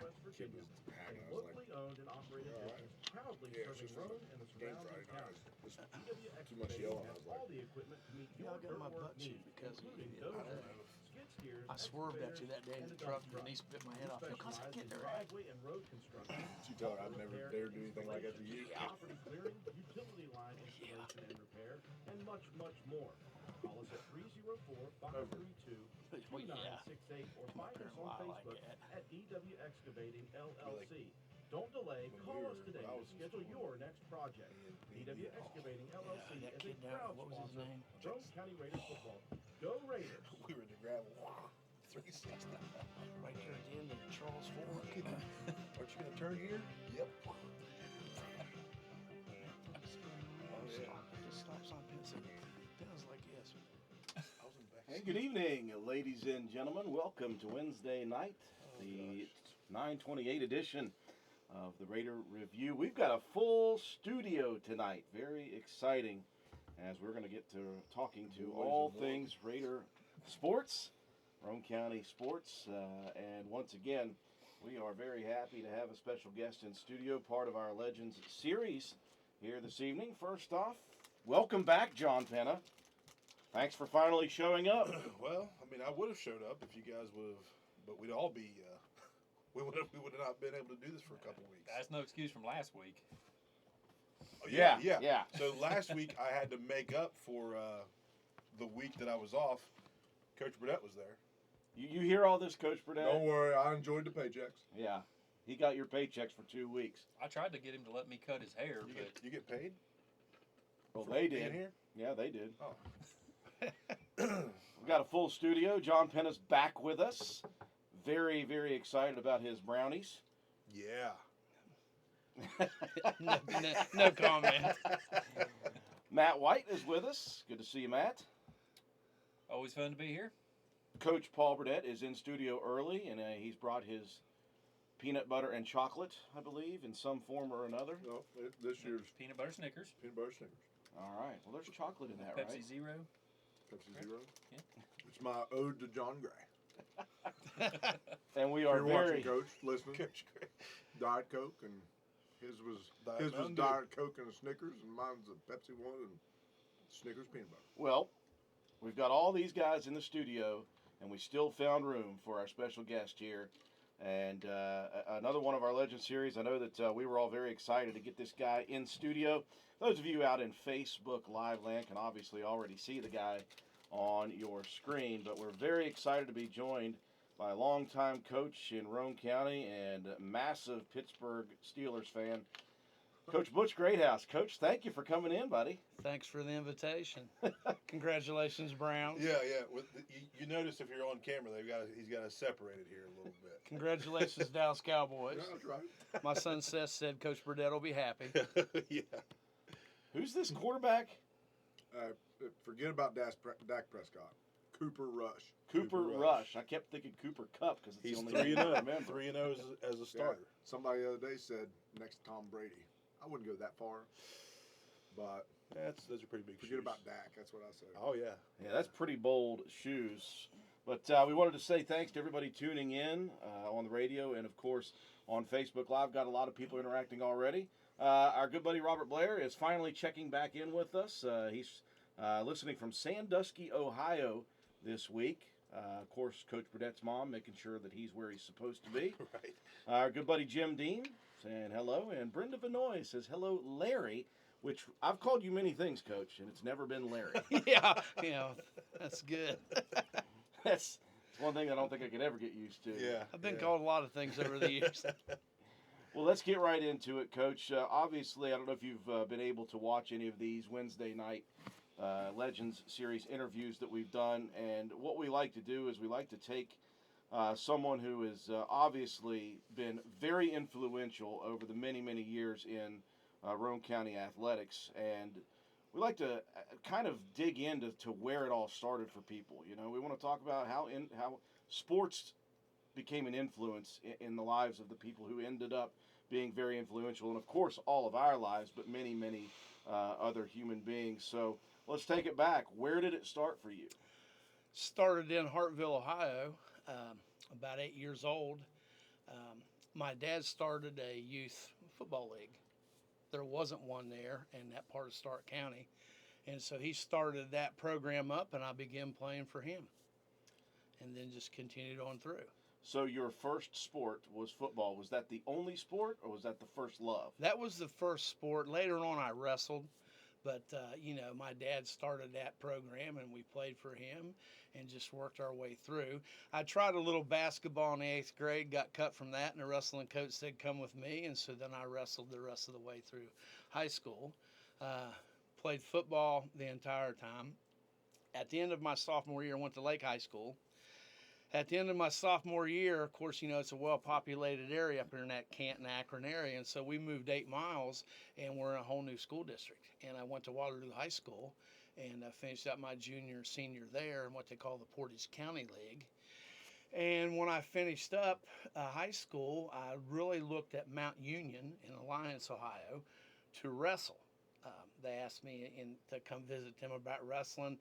West Kid Virginia, was a happy. I was like, locally owned and operated "You're all right." business proudly Yeah, it's serving just for Rome and the game surrounding Friday night. counties. Just EW too much Excavating yelling. I has was like, all the equipment to meet Yeah, your I got dirt my work butt chewed needs, because of including you. I don't dozers, know. skid steers, I swerved at you excavators, that day in and the a dump truck and he spit my We head off because I specialize get in there. driveway and road construction, She told her auto I've never repair dared and do anything like that to installation, you. property clearing, utility line installation and repair, and much, much more. Call us at 304-532-2968 or My find us parents on lie like Facebook that. at EW Excavating Like, LLC. Don't delay. when Call we us were- today when I to was in schedule school, your next project. EW Excavating LLC that is kid a down, proud what was his sponsor name? of Rome County Raiders football. Go Raiders! we were in the gravel. 360. Right there at the end of Charles Ford. Aren't you gonna turn here? Yep. Just stop sign pencil. Feels like yes. I was in the back. Hey, good evening, ladies and gentlemen. Welcome to Wednesday night, the 928 edition of the Raider Review. We've got a full studio tonight. Very exciting as we're going to get to talking to all things Raider sports, Rome County sports. And once again, we are very happy to have a special guest in studio, part of our Legends series here this evening. First off, welcome back, John Penna. Thanks for finally showing up. Well, I mean, I would have showed up if you guys would have, but we'd all be. We would have not been able to do this for a couple weeks. That's no excuse from last week. Oh, Yeah. So last week I had to make up for the week that I was off. Coach Burdett was there. You hear all this, Coach Burdett? Don't worry, I enjoyed the paychecks. Yeah. He got your paychecks for 2 weeks. I tried to get him to let me cut his hair, but You get paid? Well, for they being did. Here? Yeah, they did. Oh. We've got a full studio. John Penna's back with us. Very, very excited about his brownies. Yeah. No comment. Matt White is with us. Good to see you, Matt. always fun to be here. Coach Paul Burdett is in studio early, and he's brought his peanut butter and chocolate, I believe, in some form or another. No, this year's Peanut butter Snickers, peanut butter Snickers. All right. Well, there's chocolate in that, Pepsi right? Zero. Pepsi Zero. Yeah. It's my ode to John Gray. And we If are you're very... watching, Coach, listening, Coach Gray. Diet Coke, and his was Mountain Dew. Diet Coke and a Snickers, and mine's a Pepsi one and Snickers peanut butter. Well, we've got all these guys in the studio, and we still found room for our special guest here. And another one of our Legend series. I know that we were all very excited to get this guy in studio. Those of you out in Facebook Live land can obviously already see the guy on your screen, but we're very excited to be joined by a longtime coach in Rome County and a massive Pittsburgh Steelers fan, Coach Butch Greathouse. Coach, thank you for coming in, buddy. Thanks for the invitation. Congratulations, Browns. Yeah. You notice if you're on camera, he's got to separate it here a little bit. Congratulations, Dallas Cowboys. Yeah, that's right. My son Seth said Coach Burdett will be happy. Yeah. Who's this quarterback? Forget about Dak Prescott. Cooper Rush. Cooper Rush. Rush. I kept thinking Cooper Cup because it's He's the only name I 3-0. remember. 3-0 as a starter. Yeah. Somebody the other day said next to Tom Brady. I wouldn't go that far, but Those are pretty big forget shoes. about Dak. That's what I said. Oh, yeah. Yeah, that's pretty bold shoes. But we wanted to say thanks to everybody tuning in on the radio and, of course, on Facebook Live. Got a lot of people interacting already. Our good buddy Robert Blair is finally checking back in with us. He's listening from Sandusky, Ohio this week. Of course, Coach Burdett's mom making sure that he's where he's supposed to be. Right. Our good buddy Jim Dean saying hello. And Brenda Vinoy says hello, Larry, which I've called you many things, Coach, and it's never been Larry. yeah, that's good. That's one thing I don't think I could ever get used to. Yeah. I've been called a lot of things over the years. Well, let's get right into it, Coach. Obviously, I don't know if you've been able to watch any of these Wednesday night Legends series interviews that we've done. And what we like to do is we like to take someone who has obviously been very influential over the many, many years in Rome County athletics. And we like to kind of dig into where it all started for people. You know, we want to talk about how sports became an influence in the lives of the people who ended up being very influential, and of course all of our lives, but many, many other human beings. So let's take it back. Where did it start for you? Started in Hartville, Ohio, about 8 years old. my dad started a youth football league. There wasn't one there in that part of Stark County. And so he started that program up, and I began playing for him. And then just continued on through. So your first sport was football. Was that the only sport, or was that the first love? That was the first sport. Later on, I wrestled. But, my dad started that program, and we played for him and just worked our way through. I tried a little basketball in the 8th grade, got cut from that, and the wrestling coach said, come with me. And so then I wrestled the rest of the way through high school. Played football the entire time. At the end of my sophomore year, I went to Lake High School. At the end of my sophomore year, of course, it's a well-populated area up in that Canton, Akron area, and so we moved 8 miles, and we're in a whole new school district. And I went to Waterloo High School, and I finished out my junior and senior there in what they call the Portage County League. And when I finished up high school, I really looked at Mount Union in Alliance, Ohio, to wrestle. They asked me to come visit them about wrestling.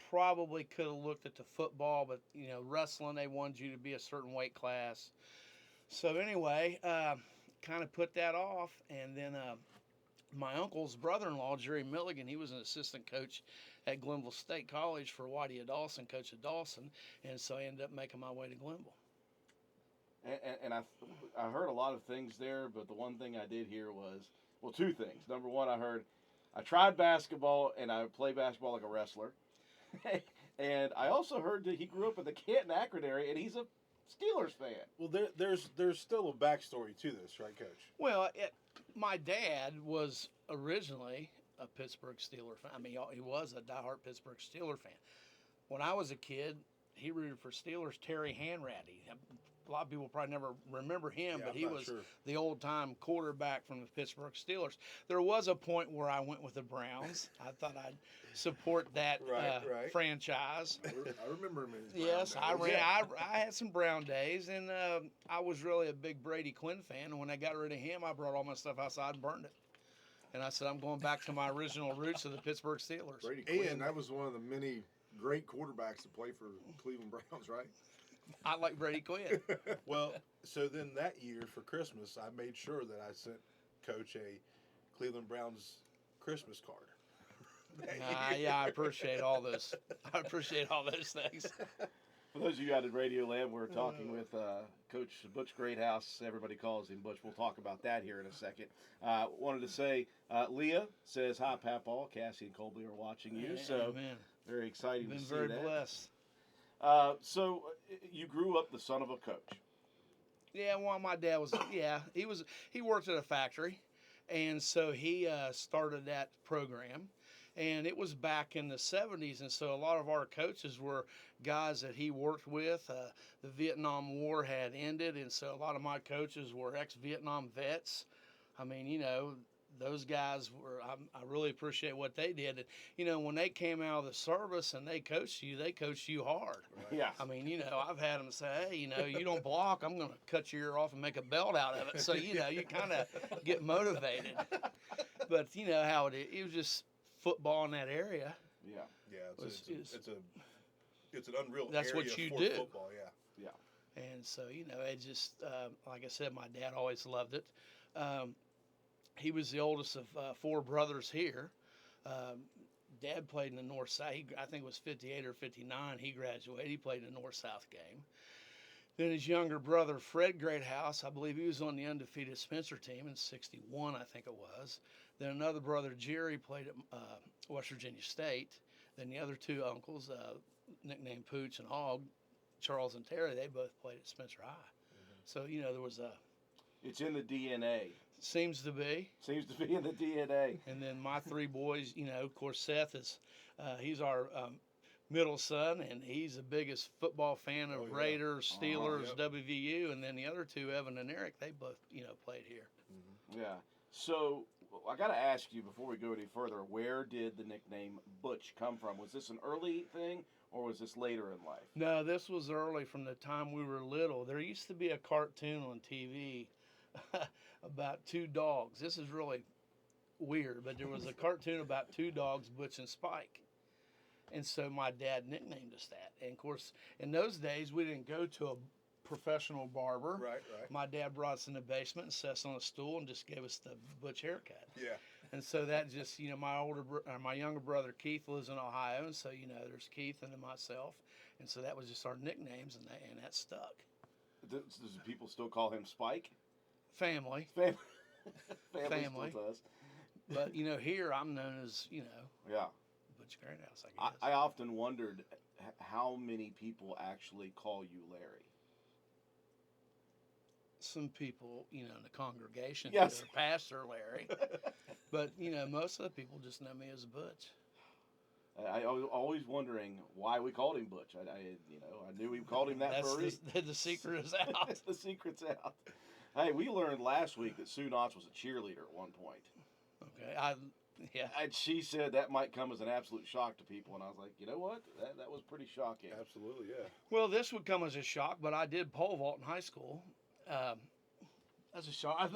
Probably could have looked at the football, but wrestling, they wanted you to be a certain weight class. So anyway, kind of put that off, and then my uncle's brother-in-law, Jerry Milligan, he was an assistant coach at Glenville State College for Whitey Dawson, coach of Dawson, and so I ended up making my way to Glenville. And I heard a lot of things there, but the one thing I did hear was, well, 2 things. Number one, I tried basketball, and I play basketball like a wrestler. And I also heard that he grew up in the Canton, Akron area, and he's a Steelers fan. Well, there's still a backstory to this, right, Coach? Well, my dad was originally a Pittsburgh Steeler fan. I mean, he was a diehard Pittsburgh Steeler fan. When I was a kid, he rooted for Steelers. Terry Hanratty. A lot of people probably never remember him, Yeah, but I'm he not was sure. the old-time quarterback from the Pittsburgh Steelers. There was a point where I went with the Browns. I thought I'd support that Right. franchise. I remember him in his Yes, brown I days. ran. I had some Brown days, and I was really a big Brady Quinn fan. And when I got rid of him, I brought all my stuff outside and burned it. And I said, I'm going back to my original roots of the Pittsburgh Steelers. Brady Quinn, that was one of the many great quarterbacks to play for Cleveland Browns, right? I like Brady Quinn. Well, so then that year for Christmas, I made sure that I sent Coach a Cleveland Browns Christmas card. Yeah, I appreciate all this. I appreciate all those things. For those of you out in Radio Land, we're talking with Coach Butch Greathouse. Everybody calls him Butch. We'll talk about that here in a second. Wanted to say, Leah says, hi, Papaw. Cassie and Colby are watching you. So Amen. very exciting Been to see very that. blessed. So you grew up the son of a coach. Yeah, well, my dad was. He worked at a factory, and so he started that program. And it was back in the 70s, and so a lot of our coaches were guys that he worked with. The Vietnam War had ended, and so a lot of my coaches were ex-Vietnam vets. I mean, those guys were, I really appreciate what they did. And, when they came out of the service and they coached you hard. Yeah. I mean, I've had them say, hey, you don't block, I'm going to cut your ear off and make a belt out of it. So, you kind of get motivated. But you know how it is. It was just football in that area. Yeah. Yeah, it's an unreal That's area what you for do. football, yeah. And so, it just, like I said, my dad always loved it. He was the oldest of 4 brothers here. Dad played in the North-South. I think it was 58 or 59. He graduated. He played in the North-South game. Then his younger brother, Fred Greathouse, I believe he was on the undefeated Spencer team in 61, I think it was. Then another brother, Jerry, played at West Virginia State. Then the other 2 uncles, nicknamed Pooch and Hog, Charles and Terry, they both played at Spencer High. So, there was a... It's in the DNA. Seems to be. Seems to be in the DNA. And then my 3 boys, of course, Seth is, he's our middle son, and he's the biggest football fan of yeah. Raiders, Steelers, Yep. WVU, and then the other 2, Evan and Eric, they both, played here. Yeah. So I got to ask you before we go any further, where did the nickname Butch come from? Was this an early thing, or was this later in life? No, this was early from the time we were little. There used to be a cartoon on TV about 2 dogs. This is really weird, but there was a cartoon about 2 dogs, Butch and Spike. And so my dad nicknamed us that. And of course, in those days, we didn't go to a professional barber. Right. My dad brought us in the basement and set us on a stool and just gave us the Butch haircut. Yeah. And so that just, my younger brother Keith lives in Ohio, and so there's Keith and then myself, and so that was just our nicknames, and that stuck. Does people still call him Spike? Family, Family Family. still does. but here I'm known as Yeah. Butch Greathouse, I guess. I often wondered how many people actually call you Larry. Some people, in the congregation, Yes. their pastor Larry, but most of the people just know me as Butch. I was always wondering why we called him Butch. I knew we called him that for a reason. The secret is out. The secret's out. Hey, we learned last week that Sue Knotts was a cheerleader at one point. Okay, yeah. And she said that might come as an absolute shock to people, and I was like, you know what? That was pretty shocking. Absolutely, yeah. Well, this would come as a shock, but I did pole vault in high school. That's a shock.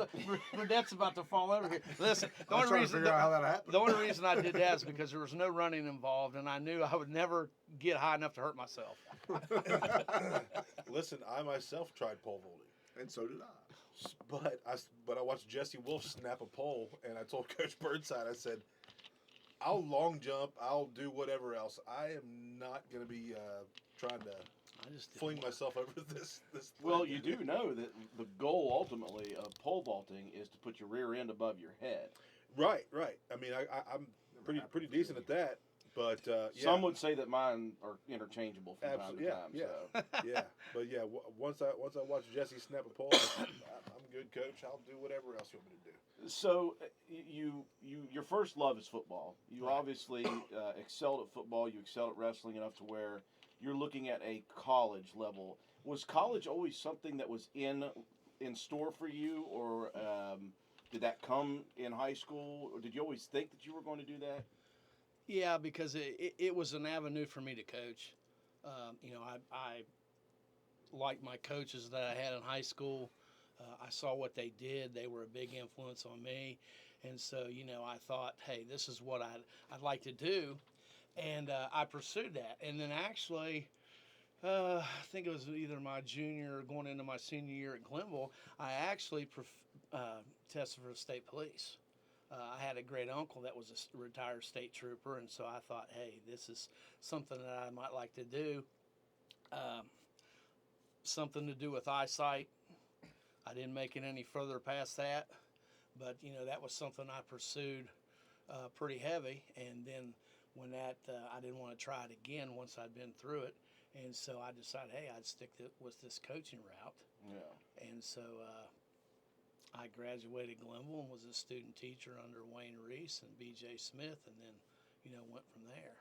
Burdette's about to fall over here. Listen, the I'm only trying to reason figure out how that happened. the only reason I did that is because there was no running involved, and I knew I would never get high enough to hurt myself. Listen, I myself tried pole vaulting, And so did I. but I watched Jesse Wolf snap a pole, and I told Coach Burnside, I said, "I'll long jump, I'll do whatever else. I am not going to be trying to I just didn't fling want- myself over this. Well, thing." you do know that the goal ultimately of pole vaulting is to put your rear end above your head. Right. I mean, I'm pretty decent at that, but yeah. Some would say that mine are interchangeable from Absolutely, time to time. yeah. But yeah, once I watch Jesse snap a pole, I'm good, Coach. I'll do whatever else you want me to do. So your first love is football. You Right. obviously excelled at football. You excelled at wrestling enough to where you're looking at a college level. Was college always something that was in store for you, or did that come in high school, or did you always think that you were going to do that? Yeah, because it was an avenue for me to coach. I liked my coaches that I had in high school. I saw what they did. They were a big influence on me. And so, I thought, hey, this is what I'd like to do. And I pursued that. And then actually, I think it was either my junior or going into my senior year at Glenville, I actually tested for the state police. I had a great uncle that was a retired state trooper, and so I thought, hey, this is something that I might like to do. Something to do with eyesight. I didn't make it any further past that, but that was something I pursued pretty heavy. And then when that, I didn't want to try it again once I'd been through it, and so I decided, hey, I'd stick with this coaching route. Yeah. And so I graduated Glenville and was a student teacher under Wayne Reese and B.J. Smith, and then, went from there.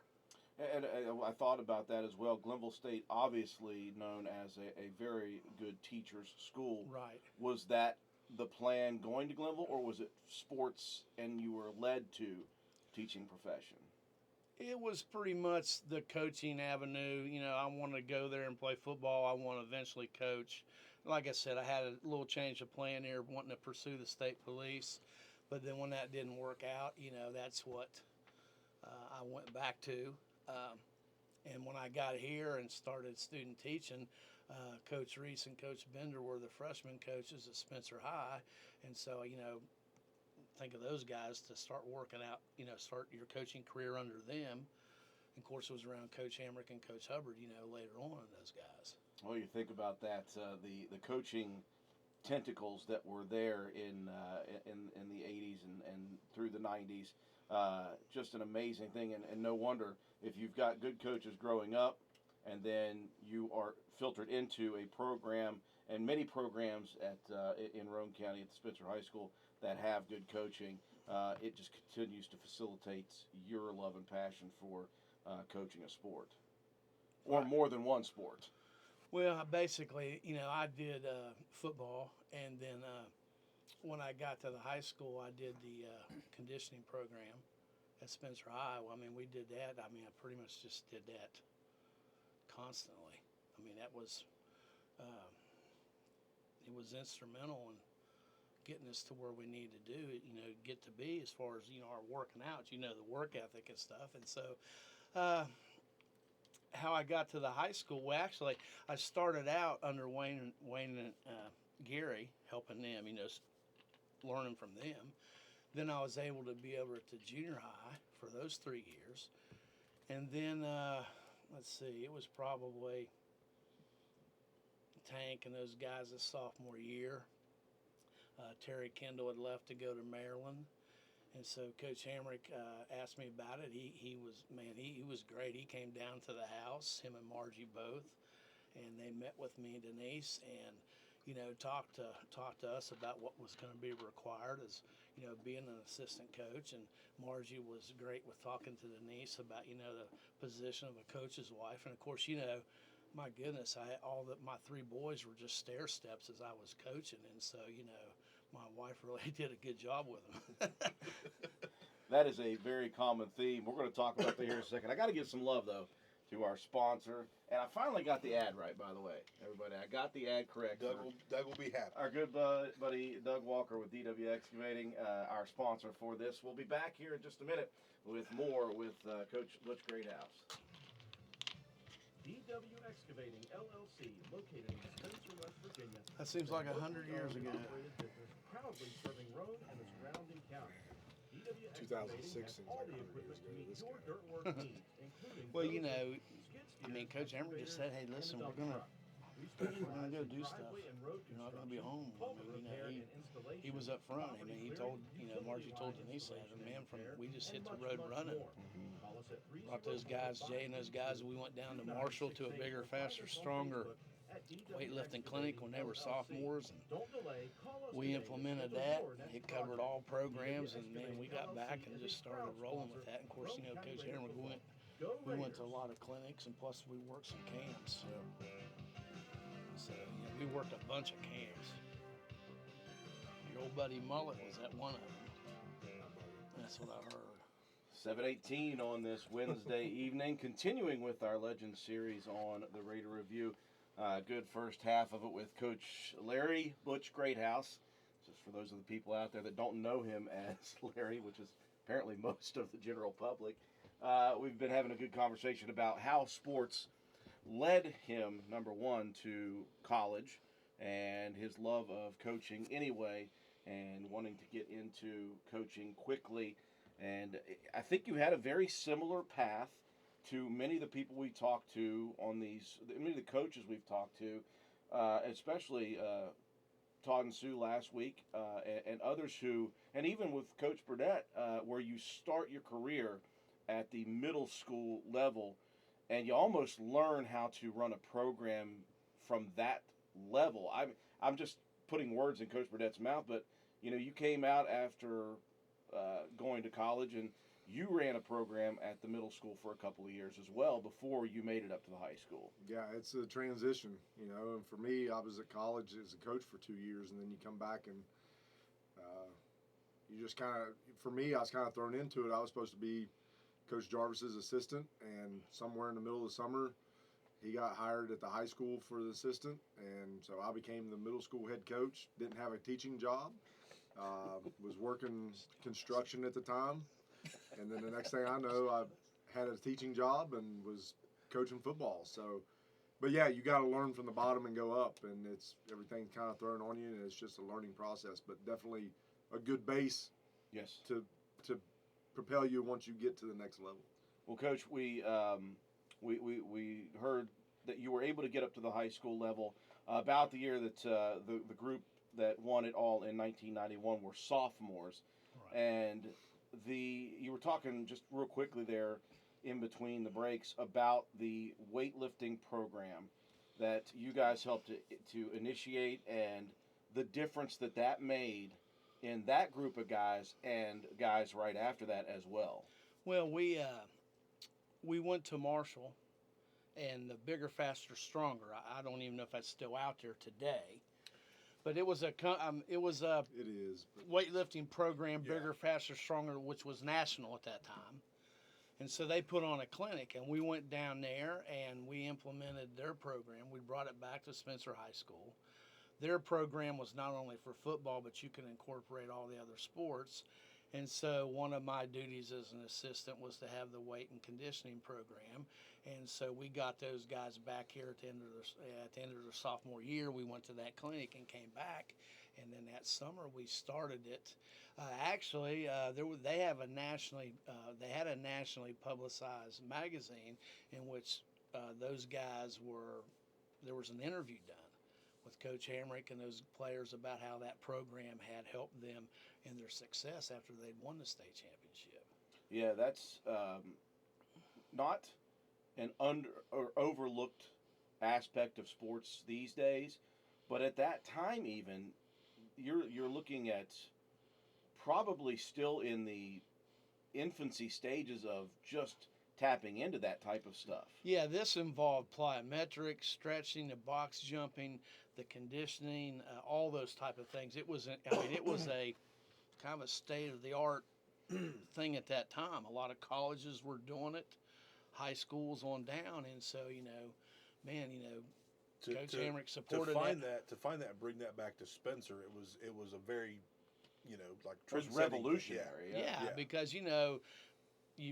And I thought about that as well. Glenville State, obviously known as a very good teacher's school. Right. Was that the plan going to Glenville, or was it sports and you were led to teaching profession? It was pretty much the coaching avenue. I wanted to go there and play football. I want to eventually coach. Like I said, I had a little change of plan here, wanting to pursue the state police. But then when that didn't work out, that's what I went back to. And when I got here and started student teaching, Coach Reese and Coach Bender were the freshman coaches at Spencer High. And so, think of those guys to start working out, start your coaching career under them. And of course, it was around Coach Hamrick and Coach Hubbard, later on, those guys. Well, you think about that, the coaching tentacles that were there in the 80s and through the 90s. Just an amazing thing, and no wonder if you've got good coaches growing up, and then you are filtered into a program, and many programs in Roane County at the Spencer High School that have good coaching. It just continues to facilitate your love and passion for coaching a sport, or more than one sport. Well, basically, I did football, and then when I got to the high school, I did the conditioning program at Spencer High. Well, we did that. I pretty much just did that constantly. That was it was instrumental in getting us to where we need to do it. Get to be as far as our working out. The work ethic and stuff. And so how I got to the high school. Well, actually, I started out under Wayne and Gary, helping them, learning from them. Then I was able to be over at the junior high for those 3 years. And then, let's see, it was probably Tank and those guys the sophomore year. Terry Kendall had left to go to Maryland. And so Coach Hamrick asked me about it. He was great. He came down to the house, him and Margie both, and they met with me and Denise, and talked to us about what was going to be required as being an assistant coach. And Margie was great with talking to Denise about the position of a coach's wife. And of course, my goodness, my 3 boys were just stair steps as I was coaching, and so my wife really did a good job with them. That is a very common theme. We're going to talk about that here in a second. I got to give some love, though, to our sponsor. And I finally got the ad right, by the way, everybody. I got the ad correct. Doug will be happy. Our good buddy Doug Walker with DW Excavating, our sponsor for this. We'll be back here in just a minute with more with Coach Butch Greathouse. DW Excavating, LLC, located in Spencer, West Virginia. That seems like 100 years ago. Proudly serving Roane and the surrounding county. DW 2006 Excavating has all the 100 equipment years to ago. meet This your guy. dirt work needs, including Well, skid steers, Coach Hamrick just said, hey, listen, we're gonna go do stuff. You're not gonna be home. He was up front. He told, Margie told Denise that, man, we just hit the road running. Brought those guys, Jay and those guys. We went down to Marshall to a bigger, faster, stronger weightlifting clinic when they were sophomores, and we implemented that. It covered all programs, and man, we got back and just started rolling with that. And of course, Coach Hamrick, we went to a lot of clinics, and plus we worked some camps. So we worked a bunch of camps. Your old buddy Mullet was at one of them. That's what I heard. 7:18 on this Wednesday evening, continuing with our Legends series on the Raider Review. Good first half of it with Coach Larry Butch Greathouse. Just for those of the people out there that don't know him as Larry, which is apparently most of the general public, we've been having a good conversation about how sports led him, number one, to college and his love of coaching anyway, and wanting to get into coaching quickly. And I think you had a very similar path to many of the people we talked to on many of the coaches we've talked to, especially Todd and Sue last week, and others and even with Coach Burnett, where you start your career at the middle school level, and you almost learn how to run a program from that level. I'm just putting words in Coach Burnett's mouth, but you came out after going to college, and you ran a program at the middle school for a couple of years as well before you made it up to the high school. Yeah, it's a transition, and for me, I was at college as a coach for 2 years, and then you come back and you just for me, I was kind of thrown into it. I was supposed to be Coach Jarvis's assistant, and somewhere in the middle of the summer, he got hired at the high school for the assistant, and so I became the middle school head coach. Didn't have a teaching job. Was working construction at the time, and then the next thing I know, I had a teaching job and was coaching football. So, but yeah, you got to learn from the bottom and go up, and everything's kind of thrown on you, and it's just a learning process. But definitely a good base, yes, to propel you once you get to the next level. Well, Coach, we heard that you were able to get up to the high school level about the year that the group that won it all in 1991 were sophomores. Right. And you were talking just real quickly there in between the breaks about the weightlifting program that you guys helped to initiate, and the difference that made in that group of guys and guys right after that as well. Well, we went to Marshall, and the Bigger, Faster, Stronger. I don't even know if that's still out there today, but it was a It is. weightlifting program, Yeah. Bigger, Faster, Stronger, which was national at that time. And so they put on a clinic, and we went down there and we implemented their program. We brought it back to Spencer High School. Their program was not only for football, but you can incorporate all the other sports. And so one of my duties as an assistant was to have the weight and conditioning program. And so we got those guys back here at the end of their sophomore year. We went to that clinic and came back. And then that summer we started it. They had a nationally publicized magazine in which those guys there was an interview done with Coach Hamrick and those players about how that program had helped them in their success after they'd won the state championship. Yeah, that's not an under or overlooked aspect of sports these days, but at that time even you're looking at probably still in the infancy stages of just tapping into that type of stuff. Yeah, this involved plyometrics, stretching, the box jumping, the conditioning, all those type of things. It was a kind of a state of the art thing at that time. A lot of colleges were doing it, high schools on down, and so Coach Hamrick supported that. To find that and bring that back to Spencer, it was a very, like It was trendsetting thing. revolutionary. Yeah, because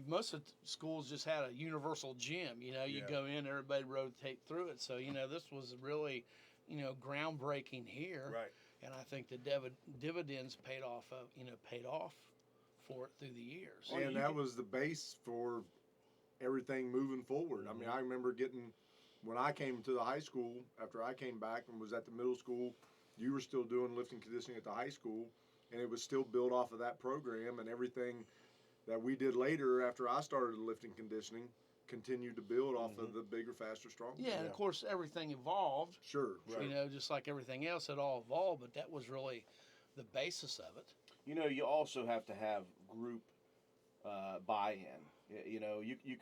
most of the schools just had a universal gym. You go in, everybody rotate through it. So this was really, groundbreaking here. Right. And I think the dividends paid off for it through the years. And that was the base for everything moving forward. I mean, I remember when I came to the high school, after I came back and was at the middle school, you were still doing lifting conditioning at the high school, and it was still built off of that program, and everything that we did later after I started lifting conditioning continued to build off of the bigger, faster, stronger. Yeah, and of course everything evolved. Sure. Right. Just like everything else, it all evolved, but that was really the basis of it. You also have to have group buy-in. You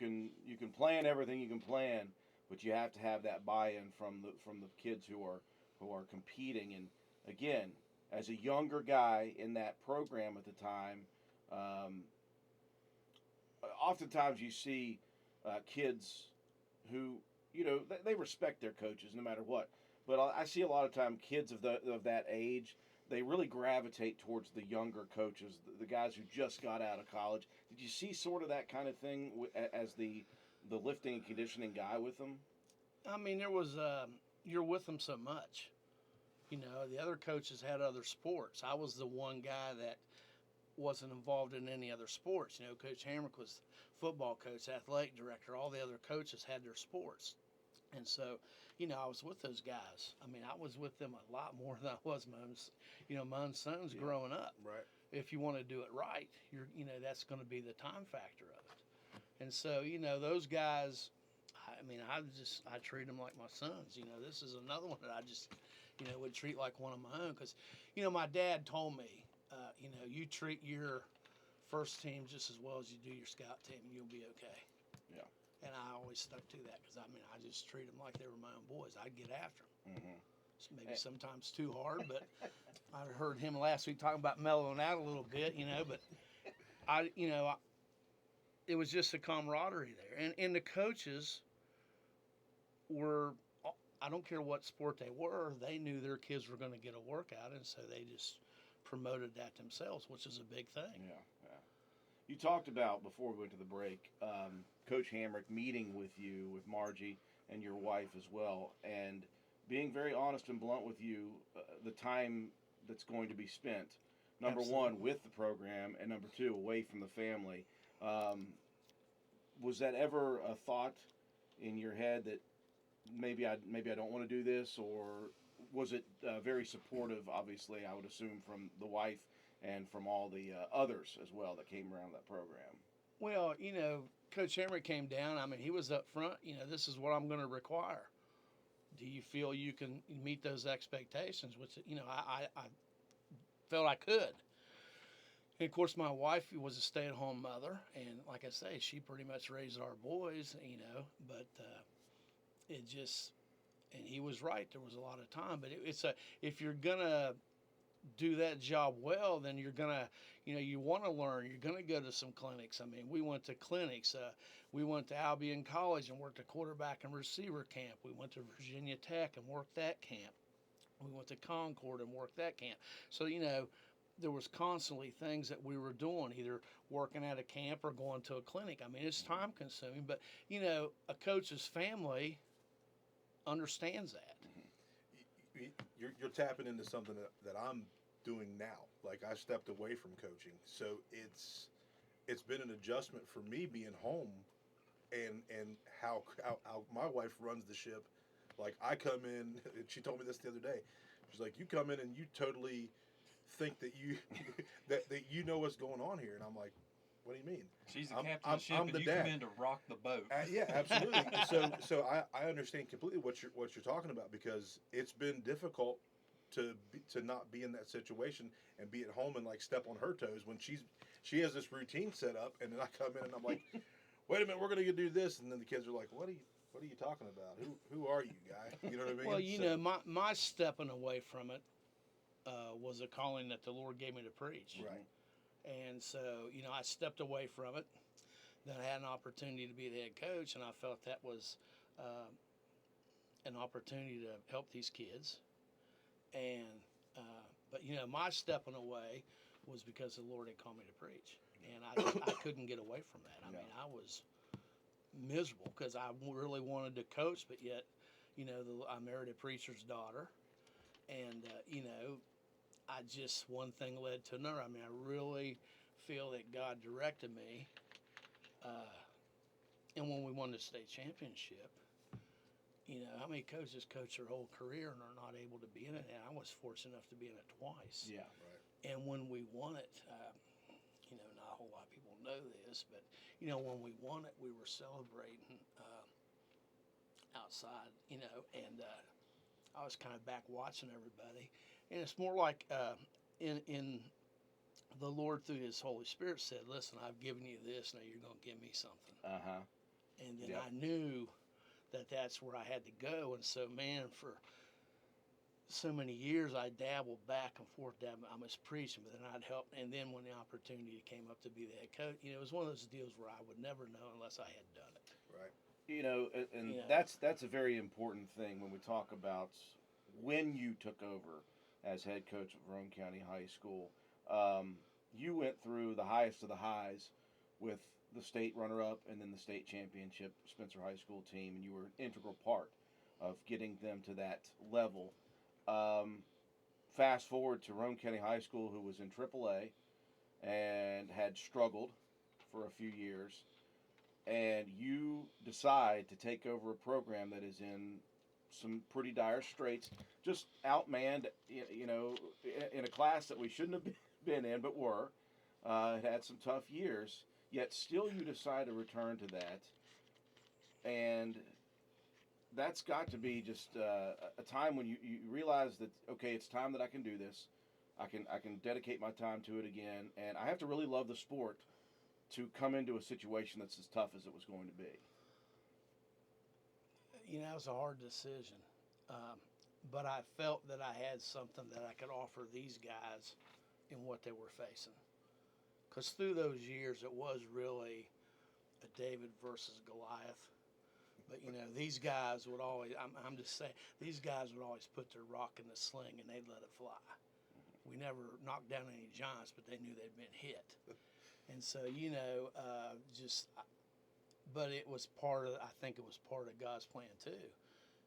can plan everything you can plan, but you have to have that buy-in from the kids who are competing. And again, as a younger guy in that program at the time, oftentimes you see kids who they respect their coaches no matter what. But I see a lot of time kids of that age, they really gravitate towards the younger coaches, the guys who just got out of college. Did you see sort of that kind of thing as the lifting and conditioning guy with them? I mean, there was you're with them so much. The other coaches had other sports. I was the one guy that wasn't involved in any other sports. Coach Hamrick was football coach, athletic director. All the other coaches had their sports. And so, I was with those guys. I mean, I was with them a lot more than I was my own sons growing up. Right. If you want to do it right, that's going to be the time factor of it. And so, those guys, I treat them like my sons. This is another one that I just, would treat like one of my own. Because, my dad told me, you treat your first team just as well as you do your scout team, and you'll be okay. Yeah. And I always stuck to that because, I just treat them like they were my own boys. I'd get after them. Mm-hmm. Maybe sometimes too hard, but I heard him last week talking about mellowing out a little bit, but it was just a camaraderie there. And the coaches were, I don't care what sport they were, they knew their kids were going to get a workout, and so they just promoted that themselves, which is a big thing. Yeah. You talked about, before we went to the break, Coach Hamrick meeting with you, with Margie, and your wife as well, and being very honest and blunt with you, the time that's going to be spent, number one, with the program, and number two, away from the family. Was that ever a thought in your head that maybe I don't want to do this, or was it very supportive, obviously, I would assume, from the wife and from all the others as well that came around that program? Well, Coach Hamrick came down. I mean, he was up front. This is what I'm going to require. Do you feel you can meet those expectations? Which, I felt I could. And, of course, my wife was a stay-at-home mother. And, like I say, she pretty much raised our boys, But it just, and he was right. There was a lot of time. But if you're going to do that job well, then you're going to, you want to learn. You're going to go to some clinics. I mean, we went to clinics. We went to Albion College and worked a quarterback and receiver camp. We went to Virginia Tech and worked that camp. We went to Concord and worked that camp. So, there was constantly things that we were doing, either working at a camp or going to a clinic. I mean, it's time consuming, but you know, a coach's family understands that. You're tapping into something that I'm doing now. Like I stepped away from coaching, so it's been an adjustment for me being home, and how my wife runs the ship. Like I come in, and she told me this the other day. She's like, you come in and you totally think that you that you know what's going on here, and I'm like, what do you mean? She's the captain of the ship, I'm and the you dad. come in to rock the boat. Yeah, absolutely. So I understand completely what you're talking about, because it's been difficult to not be in that situation and be at home and like step on her toes when she has this routine set up, and then I come in and I'm like, wait a minute, we're gonna do this, and then the kids are like, what are you talking about? Who are you, guy? You know what I mean? Well, you know, my stepping away from it was a calling that the Lord gave me to preach. Right. And so, you know, I stepped away from it. Then I had an opportunity to be the head coach, and I felt that was an opportunity to help these kids. And but you know, my stepping away was because the Lord had called me to preach, and I couldn't get away from that. I mean, I was miserable because I really wanted to coach, but yet, you know, I married a preacher's daughter, and you know, I just, one thing led to another. I mean, I really feel that God directed me. And when we won the state championship, you know, how many coaches coach their whole career and are not able to be in it? And I was fortunate enough to be in it twice. Yeah. Right. And when we won it, you know, not a whole lot of people know this, but, you know, when we won it, we were celebrating outside, you know, and I was kind of back watching everybody. And it's more like in the Lord through His Holy Spirit said, listen, I've given you this, now you're going to give me something. Uh-huh. And then Yep. I knew that that's where I had to go. And so, man, for so many years, I dabbled back and forth. I was preaching, but then I'd help. And then when the opportunity came up to be the head coach, you know, it was one of those deals where I would never know unless I had done it. Right. You know, and Yeah. that's a very important thing when we talk about when you took over as head coach of Roane County High School. You went through the highest of the highs with the state runner-up and then the state championship Spencer High School team, and you were an integral part of getting them to that level. Fast forward to Roane County High School, who was in AAA and had struggled for a few years, and you decide to take over a program that is in some pretty dire straits, just outmanned, you know, in a class that we shouldn't have been in, but were. It had some tough years, yet still you decide to return to that, and that's got to be just a time when you realize that, okay, it's time that I can do this. I can dedicate my time to it again, and I have to really love the sport to come into a situation that's as tough as it was going to be. You know, it was a hard decision. But I felt that I had something that I could offer these guys in what they were facing. Because through those years, it was really a David versus Goliath. But, you know, these guys would always, I'm just saying, these guys would always put their rock in the sling and they'd let it fly. We never knocked down any giants, but they knew they'd been hit. And so, you know, but it was I think it was part of God's plan too.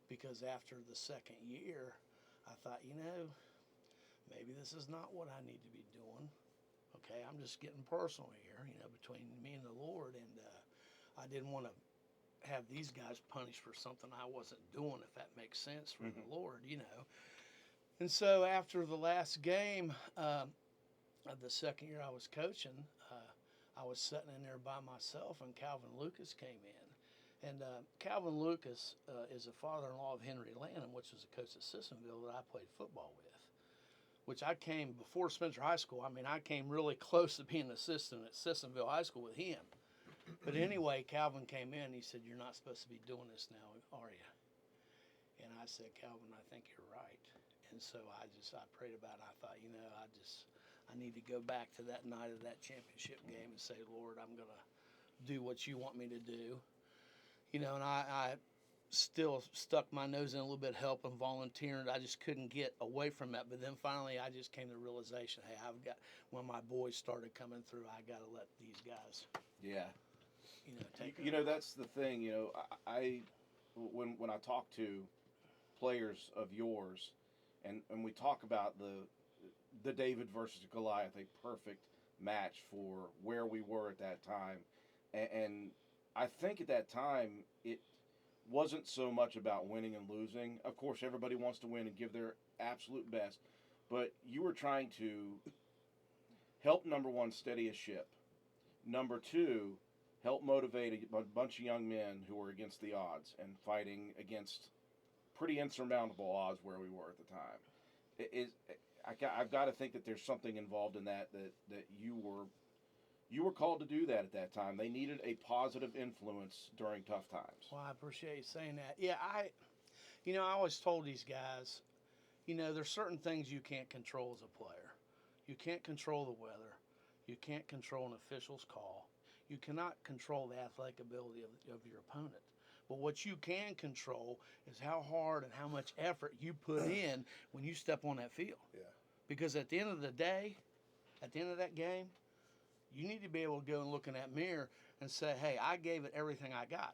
Because after the second year, I thought, you know, maybe this is not what I need to be doing. Okay, I'm just getting personal here, you know, between me and the Lord. And I didn't want to have these guys punished for something I wasn't doing, if that makes sense, for the Lord, you know. And so after the last game of the second year I was coaching, I was sitting in there by myself, and Calvin Lucas came in. And Calvin Lucas is a father-in-law of Henry Lanham, which was a coach at Sissonville that I played football with, which I came before Spencer High School. I mean, I came really close to being an assistant at Sissonville High School with him. But anyway, Calvin came in and he said, "You're not supposed to be doing this now, are you?" And I said, "Calvin, I think you're right." And so I prayed about it. I thought, you know, I need to go back to that night of that championship game and say, "Lord, I'm going to do what you want me to do." You know, and I still stuck my nose in a little bit, helping, volunteering. I just couldn't get away from that. But then finally, I just came to the realization, hey, when my boys started coming through, I got to let these guys, Yeah. take You know, that's the thing. You know, when I talk to players of yours, and we talk about the David versus Goliath, a perfect match for where we were at that time, and I think at that time it wasn't so much about winning and losing. Of course, everybody wants to win and give their absolute best, but you were trying to help, number one, steady a ship. Number two, help motivate a bunch of young men who were against the odds and fighting against pretty insurmountable odds where we were at the time. I've got to think that there's something involved in that you were called to do that at that time. They needed a positive influence during tough times. Well, I appreciate you saying that. Yeah, I always told these guys, there's certain things you can't control as a player. You can't control the weather. You can't control an official's call. You cannot control the athletic ability of your opponent. But what you can control is how hard and how much effort you put in when you step on that field. Yeah. Because at the end of the day, at the end of that game, you need to be able to go and look in that mirror and say, hey, I gave it everything I got.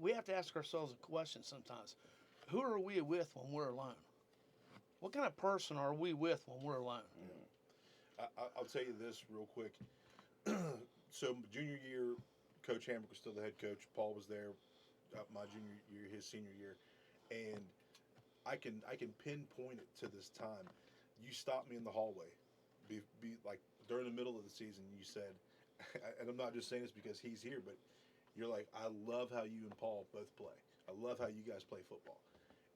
We have to ask ourselves a question sometimes. Who are we with when we're alone? What kind of person are we with when we're alone? Yeah. I'll tell you this real quick. So junior year, Coach Hamrick was still the head coach. Paul was there my junior year, his senior year. And I can pinpoint it to this time. You stopped me in the hallway. Be like during the middle of the season, you said, and I'm not just saying this because he's here, but you're like, I love how you and Paul both play. I love how you guys play football.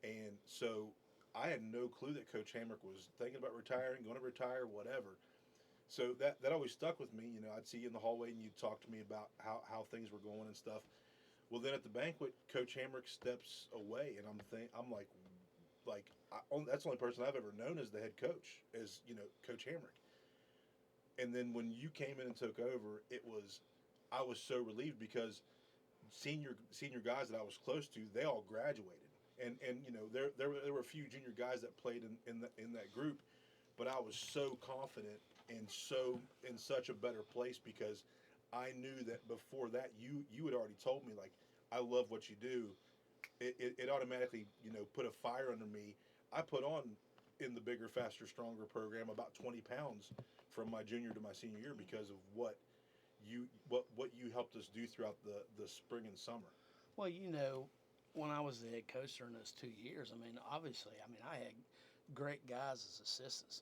And so I had no clue that Coach Hamrick was thinking about retiring, going to retire, whatever. So that always stuck with me. I'd see you in the hallway and you'd talk to me about how things were going and stuff. Well, then at the banquet, Coach Hamrick steps away, and I'm like, that's the only person I've ever known as the head coach, is Coach Hamrick. And then when you came in and took over, I was so relieved because senior guys that I was close to, they all graduated, and there were a few junior guys that played in that group, but I was so confident and so in such a better place because I knew that before that you had already told me, like, I love what you do. It automatically put a fire under me. I put on in the Bigger, Faster, Stronger program about 20 pounds from my junior to my senior year because of what you helped us do throughout the spring and summer. Well, when I was the head coach during those 2 years, obviously, I had great guys as assistants.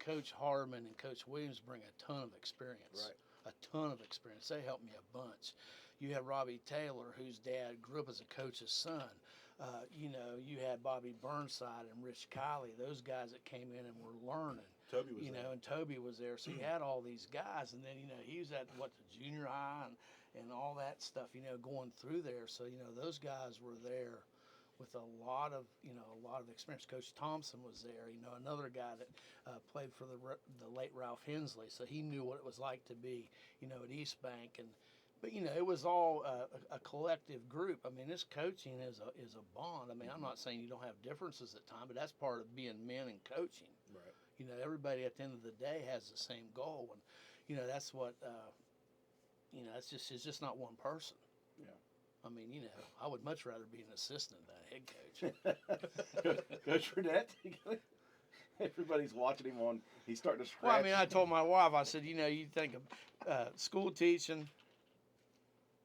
Coach Harmon and Coach Williams bring a ton of experience. Right. A ton of experience. They helped me a bunch. You had Robbie Taylor, whose dad grew up as a coach's son. You had Bobby Burnside and Rich Kiley, those guys that came in and were learning. Toby was there. And Toby was there. So you had all these guys. And then, he was at, the junior high and all that stuff, going through there. So, those guys were there with a lot of experience. Coach Thompson was there, another guy that played for the late Ralph Hensley. So he knew what it was like to be, at East Bank. But it was all a collective group. This coaching is a bond. I'm not saying you don't have differences at times, but that's part of being men and coaching. Right. Everybody at the end of the day has the same goal, and that's what it's just not one person. Yeah. I would much rather be an assistant than a head coach. Coach Burnett, everybody's watching him he's starting to scratch. Well, I told my wife, I said, you think of school teaching,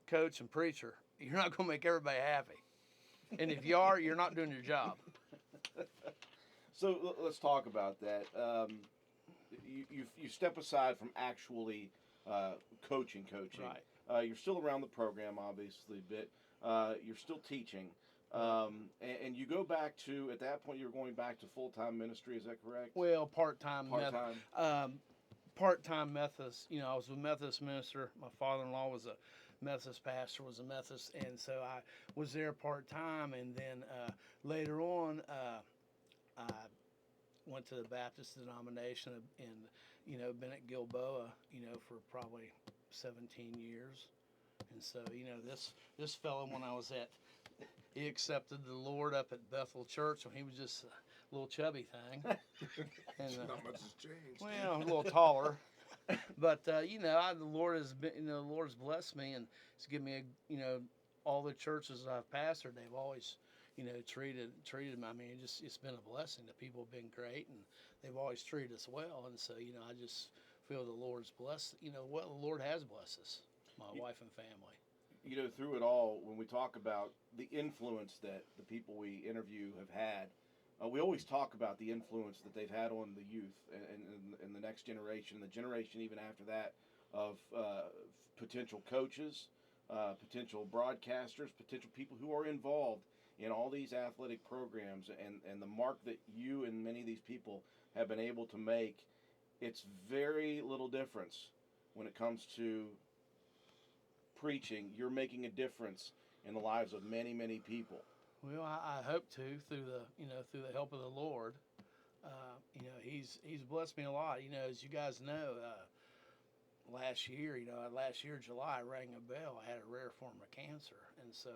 coach, and preacher, you're not going to make everybody happy. And if you are, you're not doing your job. So let's talk about that. You step aside from actually coaching. Right. You're still around the program, obviously, but you're still teaching. And you go back to, at that point, you're going back to full-time ministry, is that correct? Well, part-time. Part-time. Part-time Methodist. I was a Methodist minister. My father-in-law was a Methodist pastor, was a Methodist, and so I was there part-time. And then later on, I went to the Baptist denomination in, Bennett Gilboa, for probably 17 years. And so, this fellow, when I was at he accepted the Lord up at Bethel Church when he was just a little chubby thing. And, Not much has changed. well, a little taller. But the Lord has been, the Lord's blessed me, and He's given me, all the churches I've pastored, they've always, treated me. I mean, it's been a blessing. The people have been great, and they've always treated us well. And so, I just feel the Lord's blessed. The Lord has blessed us, my wife and family. Through it all, when we talk about the influence that the people we interview have had, we always talk about the influence that they've had on the youth and the next generation, the generation even after that, of potential coaches, potential broadcasters, potential people who are involved in all these athletic programs, and the mark that you and many of these people have been able to make. It's very little difference when it comes to preaching. You're making a difference in the lives of many, many people. Well, I hope to through the help of the Lord. He's blessed me a lot. As you guys know, last year July, I rang a bell. I had a rare form of cancer, and so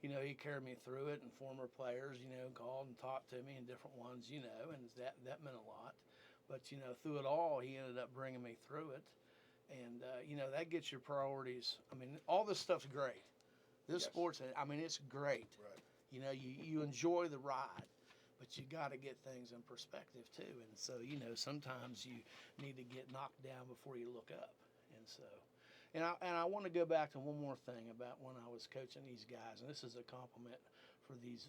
he carried me through it. And former players, called and talked to me, and different ones, and that meant a lot. But through it all, he ended up bringing me through it, and that gets your priorities. I mean, all this stuff's great. This Yes. sports, I mean, it's great. Right. You enjoy the ride, but you got to get things in perspective too. And so, sometimes you need to get knocked down before you look up. And so, and I want to go back to one more thing about when I was coaching these guys, and this is a compliment for these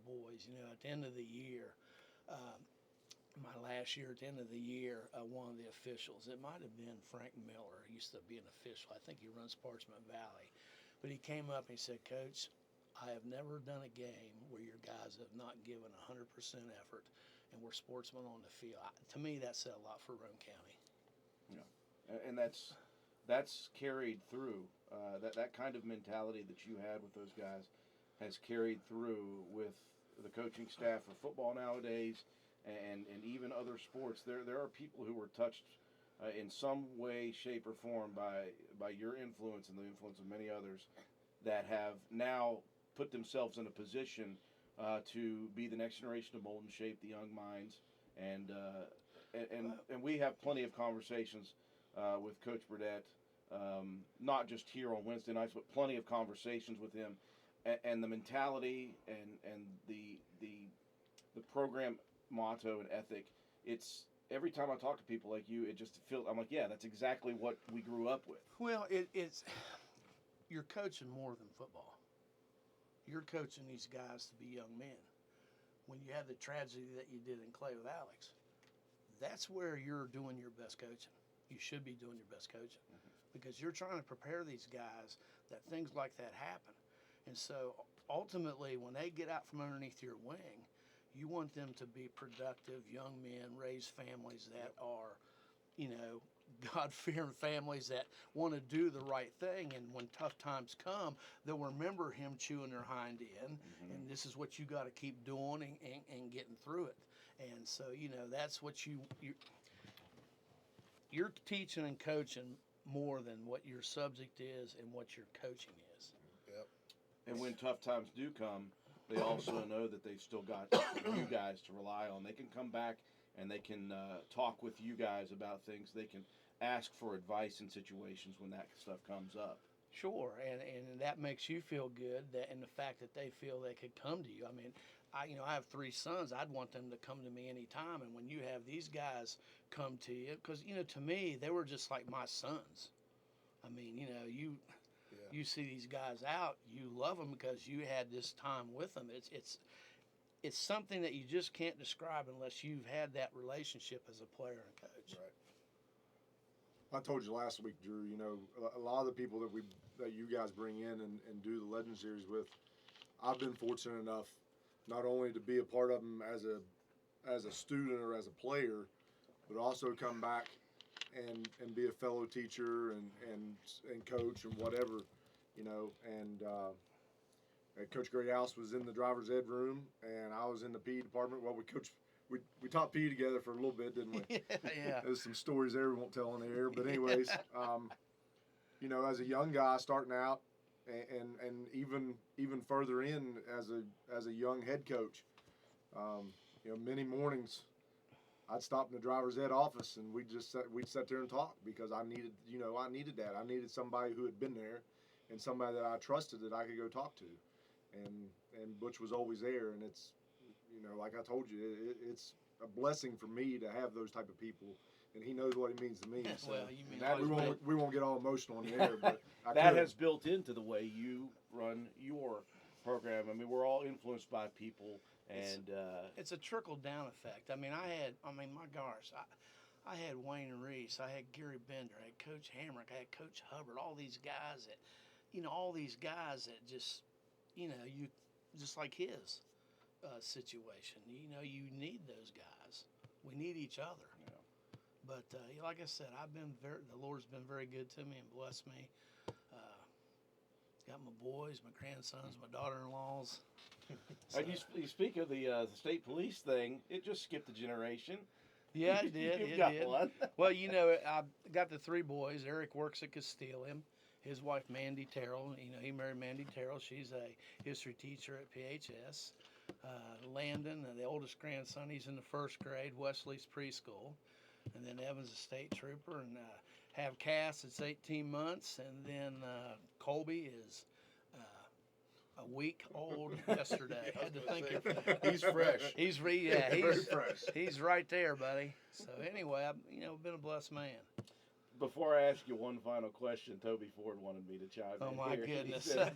boys. At the end of the year, my last year, at the end of the year, one of the officials, it might have been Frank Miller, he used to be an official. I think he runs Parchment Valley. But he came up and he said, "Coach, I have never done a game where your guys have not given 100% effort, and we're sportsmen on the field." To me, that said a lot for Roane County. Yeah, and that's carried through. That kind of mentality that you had with those guys has carried through with the coaching staff for football nowadays, and even other sports. There are people who were touched in some way, shape, or form by your influence and the influence of many others that have now put themselves in a position to be the next generation to mold and shape the young minds. And we have plenty of conversations with Coach Burdett, not just here on Wednesday nights, but plenty of conversations with him, and the mentality and the program motto and ethic. It's every time I talk to people like you, it just feels, I'm like, yeah, that's exactly what we grew up with. Well, it's you're coaching more than football. You're coaching these guys to be young men. When you have the tragedy that you did in Clay with Alex, that's where you're doing your best coaching. You should be doing your best coaching because you're trying to prepare these guys that things like that happen. And so ultimately, when they get out from underneath your wing, you want them to be productive young men, raise families that are, God-fearing families that want to do the right thing. And when tough times come, they'll remember him chewing their hind end. Mm-hmm. And this is what you got to keep doing and getting through it. And so, that's what you're teaching and coaching more than what your subject is and what your coaching is. Yep. And when tough times do come, they also know that they've still got you guys to rely on. They can come back and they can talk with you guys about things. They can ask for advice in situations when that stuff comes up. Sure, and that makes you feel good, and the fact that they feel they could come to you. I mean, I have 3 sons. I'd want them to come to me anytime. And when you have these guys come to you, because, to me, they were just like my sons. I mean, you see these guys out, you love them because you had this time with them. It's something that you just can't describe unless you've had that relationship as a player and coach. Right. I told you last week, Drew, a lot of the people that you guys bring in and do the Legend Series with, I've been fortunate enough not only to be a part of them as a student or as a player, but also come back and be a fellow teacher and coach and whatever, and Coach Greathouse was in the driver's ed room and I was in the PE department. Well, we taught PE together for a little bit, didn't we? Yeah. There's some stories there we won't tell on the air, but anyways, as a young guy starting out and even further in as a young head coach, many mornings I'd stop in the driver's ed office and we'd sit there and talk because I needed that. I needed somebody who had been there and somebody that I trusted that I could go talk to, and Butch was always there. And it's, like I told you, it's a blessing for me to have those type of people, and he knows what it means to me. So Well, you mean we won't get all emotional on the air, but That has built into the way you run your program. I mean, we're all influenced by people, and it's a trickle down effect. I mean, my gosh, I had Wayne Reese, I had Gary Bender, I had Coach Hamrick, I had Coach Hubbard, all these guys that just, you just like his situation. You need those guys. We need each other. Yeah. But like I said, the Lord's been very good to me and blessed me. Got my boys, my grandsons, my daughter-in-laws. And you speak of the state police thing. It just skipped a generation. Yeah, it did. You've It got did. one. Well, I got the 3 boys. Eric works at Castilium. His wife, Mandy Terrell, he married Mandy Terrell. She's a history teacher at PHS. Landon, the oldest grandson, he's in the 1st grade, Wesley's preschool. And then Evan's a state trooper. And have Cass, it's 18 months. And then Colby is a week old yesterday. I had to think of He's fresh. He's very fresh. He's right there, buddy. So anyway, I've been a blessed man. Before I ask you one final question, Toby Ford wanted me to chime in. Oh my here. He goodness, said-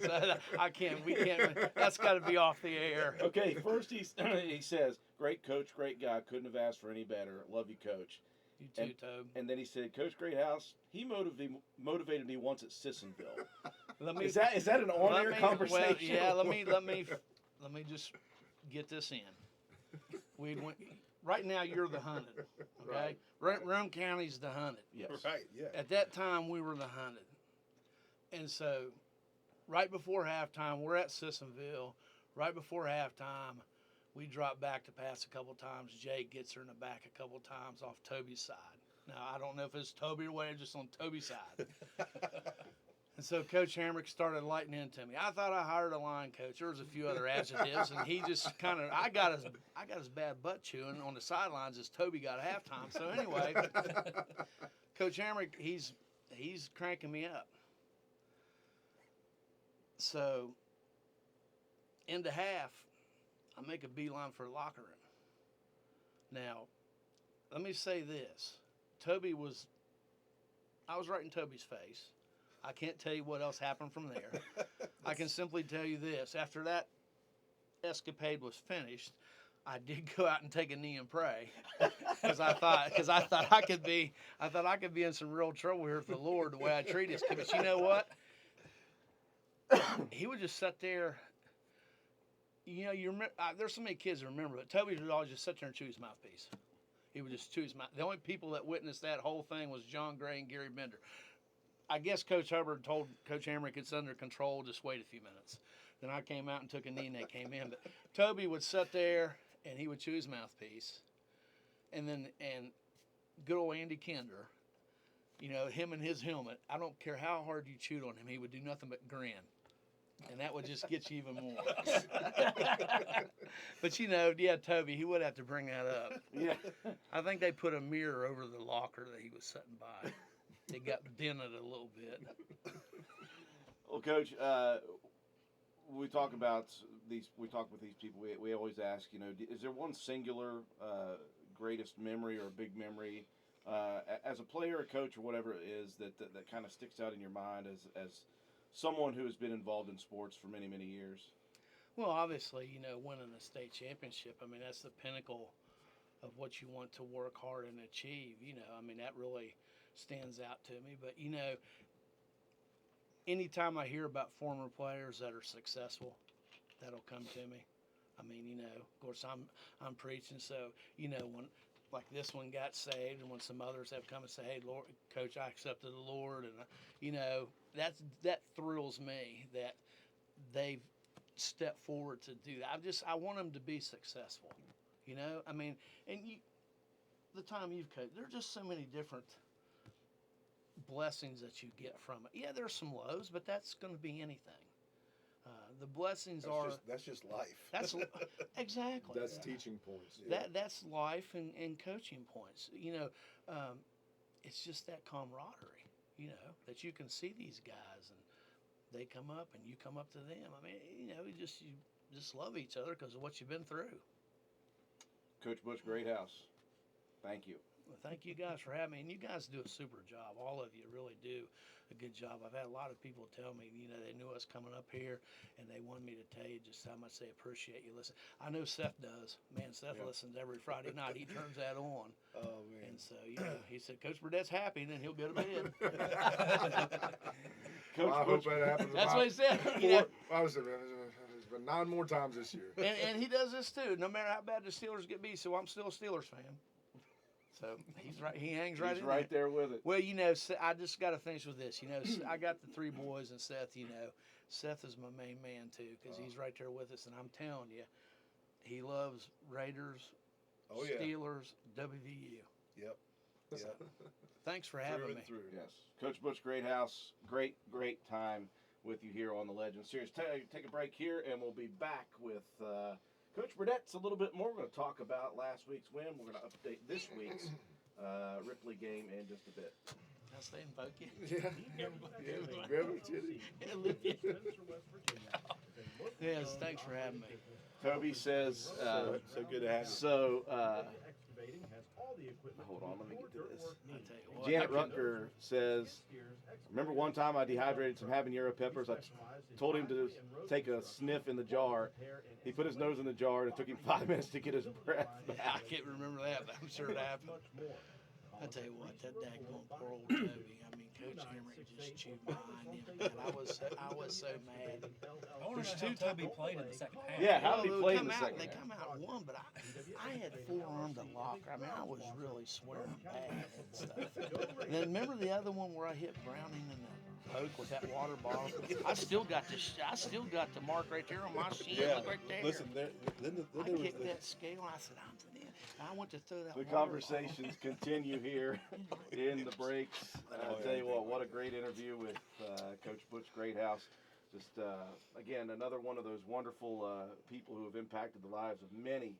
we can't. That's got to be off the air. Okay, first he says, "Great coach, great guy. Couldn't have asked for any better. Love you, coach." You too, Tobe. And then he said, "Coach Greathouse, he motivated me once at Sissonville." Let me. Is that an on-air conversation? Well, yeah. Let me just get this in. Right now, you're the hunted. Okay. Rome County's the hunted. Yes. Right, yeah. At that time, we were the hunted. And so, right before halftime, we're at Sissonville. Right before halftime, we drop back to pass a couple times. Jake gets her in the back a couple times off Toby's side. Now, I don't know if it's Toby or whatever, just on Toby's side. And so Coach Hamrick started lighting into me. I thought I hired a line coach. There was a few other adjectives, and he just kind of I got as bad butt chewing on the sidelines as Toby got at halftime. So anyway, Coach Hamrick, he's cranking me up. So into half, I make a beeline for the locker room. Now, let me say this. I was right in Toby's face. I can't tell you what else happened from there. I can simply tell you this. After that escapade was finished, I did go out and take a knee and pray because I thought I could be in some real trouble here with the Lord the way I treat his kid. But you know what? He would just sit there. You remember, there's so many kids that remember, but Toby would always just sit there and chew his mouthpiece. He would just chew his mouth. The only people that witnessed that whole thing was John Gray and Gary Bender. I guess Coach Hubbard told Coach Hamrick it's under control, just wait a few minutes. Then I came out and took a knee and they came in. But Toby would sit there and he would chew his mouthpiece. And good old Andy Kinder, him and his helmet, I don't care how hard you chewed on him, he would do nothing but grin. And that would just get you even more. But Toby, he would have to bring that up. Yeah. I think they put a mirror over the locker that he was sitting by. It got dented a little bit. Well, Coach, we talk with these people. We always ask, is there one singular greatest memory or big memory as a player, a coach, or whatever it is that kind of sticks out in your mind as someone who has been involved in sports for many, many years? Well, obviously, winning the state championship. I mean, that's the pinnacle of what you want to work hard and achieve. That really stands out to me. But anytime I hear about former players that are successful, that'll come to me. Of course I'm preaching, so when like this one got saved, and when some others have come and say, "Hey, Lord, Coach, I accepted the Lord," and that thrills me that they've stepped forward to do that. I want them to be successful. And the time you've coached, there are just so many different blessings that you get from it. Yeah, there's some lows, but that's going to be anything. The blessings are That's just life. that's exactly That's teaching points. that's life and coaching points. It's just that camaraderie. That you can see these guys and they come up and you come up to them. I mean, you just love each other because of what you've been through. Coach Butch, Greathouse, thank you. Well, thank you guys for having me, and you guys do a super job. All of you really do a good job. I've had a lot of people tell me, they knew us coming up here, and they wanted me to tell you just how much they appreciate you listening. I know Seth does. Man, Seth listens every Friday night. He turns that on. Oh man. And so, he said, Coach Burdett's happy, and then he'll go to bed. Well, I hope that happens. That's what he said. It's been 9 more times this year. And he does this too, no matter how bad the Steelers get beat. So I'm still a Steelers fan. So he's right. He hangs right. He's in right there with it. Well, I just got to finish with this. I got the 3 boys and Seth. Seth is my main man too because he's right there with us. And I'm telling you, he loves Raiders, Oh yeah. Steelers, WVU. Yep. So, thanks for having me. Through. Yes, Coach Butch, Greathouse, great time with you here on the Legends Series. Take a break here, and we'll be back with Coach Burdett's a little bit more. We're going to talk about last week's win. We're going to update this week's Ripley game in just a bit. I'll stay and poke you. Yeah. Grab a titty. Yes, thanks for having me. Toby says, So good to have you. so, Excavating has all the equipment hold on, let me get to this. I tell you what, Janet Rutger says, remember one time I dehydrated some habanero peppers? I told him to take a sniff in the jar. He put his nose in the jar, and it took him 5 minutes to get his breath I back. can't remember that, but I'm sure it happened. I tell you what, that daggone poor old Toby. I mean, Coach Henry just chewed my onion, and I was so mad. I want to know how Toby played in the second half. Yeah, how did he Well, play they in the come out- second They half? come out and won, but I had forearmed a locker. I mean, I was really swearing bad and stuff. And then remember the other one where I hit Browning in the poke with that water bottle? I still got the mark right there on my shin. Yeah. Look right there. Listen, then I there was kicked the, that scale. And I said, I went to throw that. The water bottle. conversations continue here in the breaks. I'll tell you what a great interview with Coach Butch Greathouse. Just, again, another one of those wonderful people who have impacted the lives of many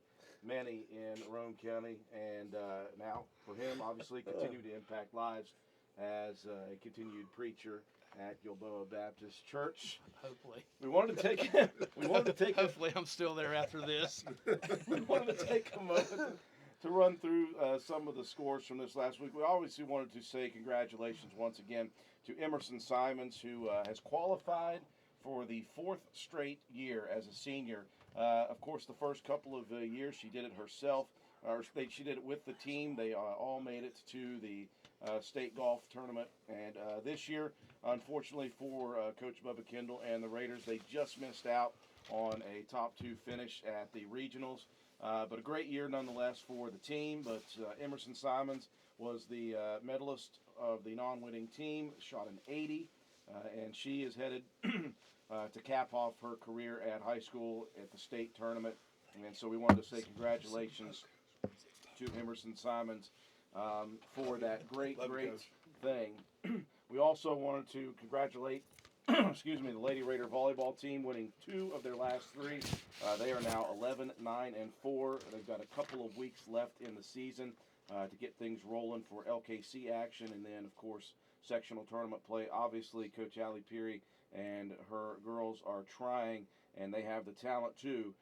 in Roane County. And now, for him, obviously, continue to impact lives as a continued preacher at Gilboa Baptist Church. Hopefully. We wanted to take Hopefully, I'm still there after this. we wanted to take a moment to run through some of the scores from this last week. We obviously wanted to say congratulations once again to Emerson Simons, who has qualified for the 4th straight year as a senior. Of course, the first couple of years she did it herself. She did it with the team. They all made it to the state golf tournament. And this year, unfortunately for Coach Bubba Kendall and the Raiders, they just missed out on a top 2 finish at the regionals. But a great year nonetheless for the team. But Emerson Simons was the medalist of the non-winning team, shot an 80, and she is headed to cap off her career at high school at the state tournament. And so we wanted to say congratulations to Emerson Simons for that great thing. We also wanted to congratulate the Lady Raider volleyball team, winning 2 of their last 3. They are now 11, 9, and 4. They've got a couple of weeks left in the season to get things rolling for LKC action, and then, of course, sectional tournament play. Obviously, Coach Allie Peary and her girls are trying, and they have the talent to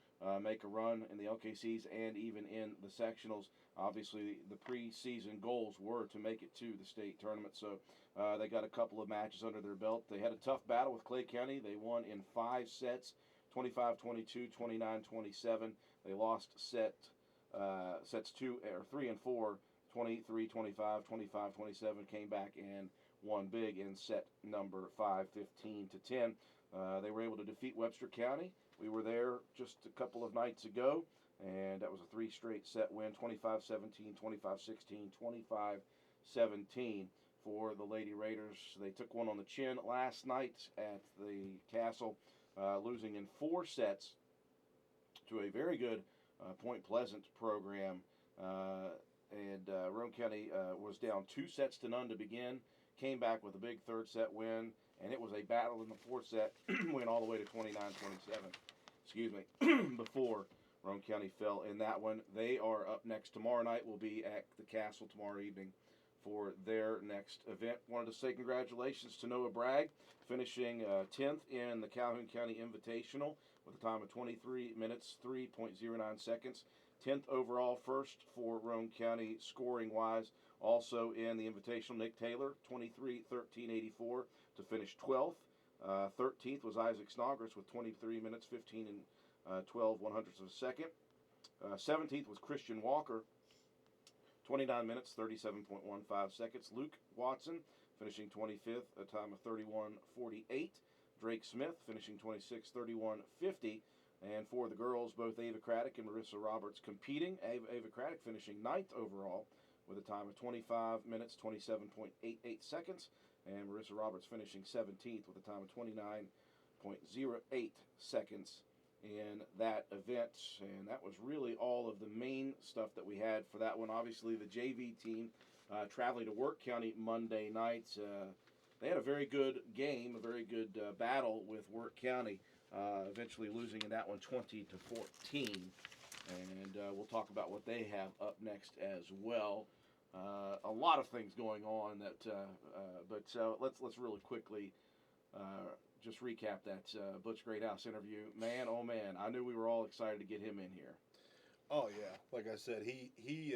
make a run in the LKCs and even in the sectionals. Obviously, the preseason goals were to make it to the state tournament, so they got a couple of matches under their belt. They had a tough battle with Clay County. They won in 5 sets, 25-22, 29-27. They lost sets 3 and 4, 23-25, 25-27. Came back and won big in set number 5, 15-10. They were able to defeat Webster County. We were there just a couple of nights ago, and that was a 3 straight set win, 25-17, 25-16, 25-17 for the Lady Raiders. They took one on the chin last night at the Castle, losing in 4 sets to a very good Point Pleasant program. And Roane County was down 2-0 to begin, came back with a big third set win, and it was a battle in the fourth set, went all the way to 29-27. Excuse me, before Roane County fell in that one. They are up next tomorrow night. Will be at the Castle tomorrow evening for their next event. Wanted to say congratulations to Noah Bragg, finishing 10th in the Calhoun County Invitational with a time of 23 minutes, 3.09 seconds. 10th overall, first for Roane County scoring-wise. Also in the Invitational, Nick Taylor, 23-13-84 to finish 12th. 13th was Isaac Snodgrass with 23 minutes, 15 and 12 100ths of a second. 17th was Christian Walker, 29 minutes, 37.15 seconds. Luke Watson finishing 25th, a time of 31:48. Drake Smith finishing 26th, 31:50. And for the girls, both Ava Craddock and Marissa Roberts competing. Ava Craddock finishing 9th overall with a time of 25 minutes, 27.88 seconds. And Marissa Roberts finishing 17th with a time of 29.08 seconds in that event. And that was really all of the main stuff that we had for that one. Obviously, the JV team traveling to Work County Monday night. They had a very good game, a very good battle with Work County, eventually losing in that one 20-14. And we'll talk about what they have up next as well. A lot of things going on but let's really quickly just recap that Butch Greathouse interview. Man, oh man, I knew we were all excited to get him in here. Oh yeah, like I said, he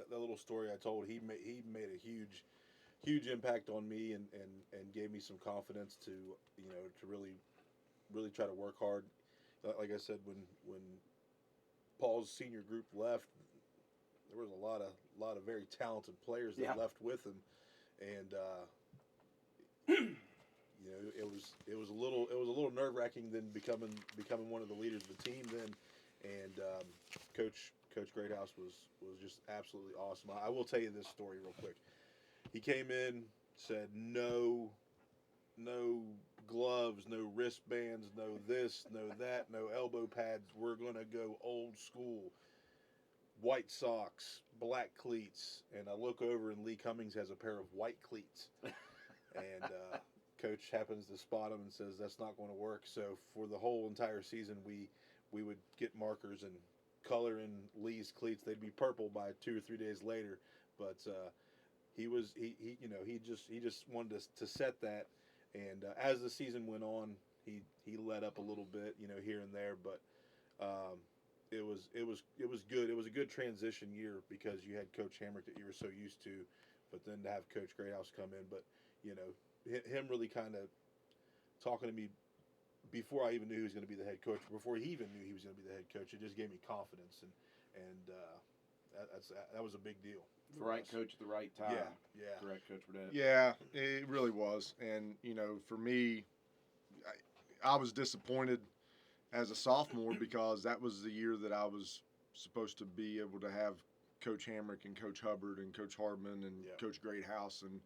that little story I told, he made a huge impact on me and gave me some confidence to really try to work hard. Like I said, when Paul's senior group left, there was a lot of very talented players that left with him, and it was a little nerve-wracking then becoming one of the leaders of the team then, and Coach Greathouse was just absolutely awesome. I will tell you this story real quick. He came in, said no gloves, no wristbands, no this, no that, no elbow pads. We're gonna go old school. White socks, black cleats, and I look over and Lee Cummings has a pair of white cleats, and Coach happens to spot him and says that's not going to work. So for the whole entire season, we would get markers and color in Lee's cleats. They'd be purple by 2 or 3 days later, but he just wanted to set that, and as the season went on, he let up a little bit, here and there, but. It was good. It was a good transition year because you had Coach Hamrick that you were so used to, but then to have Coach Greathouse come in. But him really kind of talking to me before I even knew he was going to be the head coach, before he even knew he was going to be the head coach, it just gave me confidence, and that was a big deal. The right coach at the right time. Yeah. Correct, Coach Burdett. Yeah, it really was. And for me, I was disappointed as a sophomore because that was the year that I was supposed to be able to have Coach Hamrick and Coach Hubbard and Coach Hardman and Coach Greathouse, and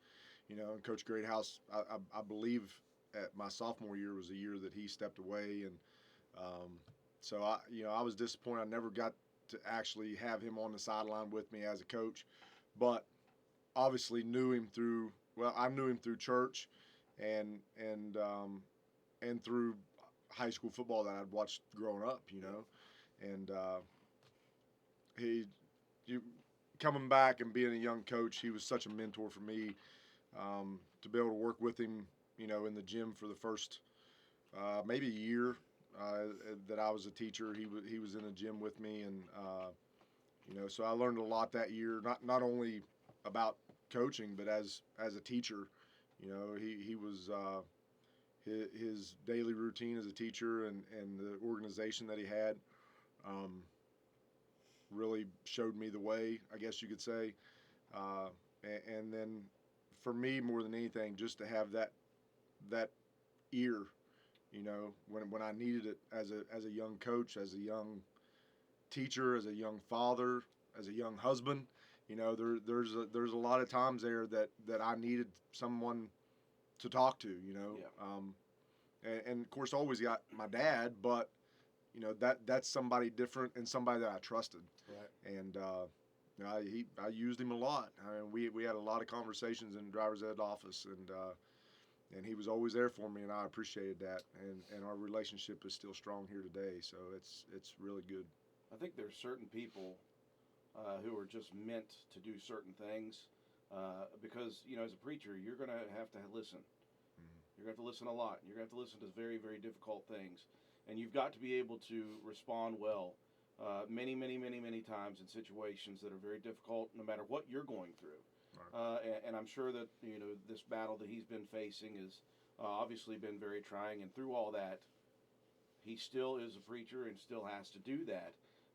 and Coach Greathouse, I believe at my sophomore year was the year that he stepped away, and so I was disappointed. I never got to actually have him on the sideline with me as a coach, but obviously I knew him through church and through high school football that I'd watched growing up, and coming back and being a young coach, he was such a mentor for me, to be able to work with him, in the gym for the first maybe a year that I was a teacher. He was in the gym with me, and so I learned a lot that year, not only about coaching, but as a teacher. He was his daily routine as a teacher and the organization that he had really showed me the way, I guess you could say. And then for me, more than anything, just to have that ear, when I needed it as a young coach, as a young teacher, as a young father, as a young husband, there's a lot of times there that I needed someone to talk to, and of course always got my dad, but that's somebody different and somebody that I trusted. Right. And I used him a lot. I mean, we had a lot of conversations in the driver's ed office, and he was always there for me, and I appreciated that. And our relationship is still strong here today, so it's really good. I think there's certain people who are just meant to do certain things because, you know, as a preacher, you're going to have to listen. You're going to have to listen a lot. You're going to have to listen to very, very difficult things. And you've got to be able to respond well many, many, many, many times in situations that are very difficult, no matter what you're going through. Right. And I'm sure that, you know, this battle that he's been facing has obviously been very trying. And through all that, he still is a preacher and still has to do that.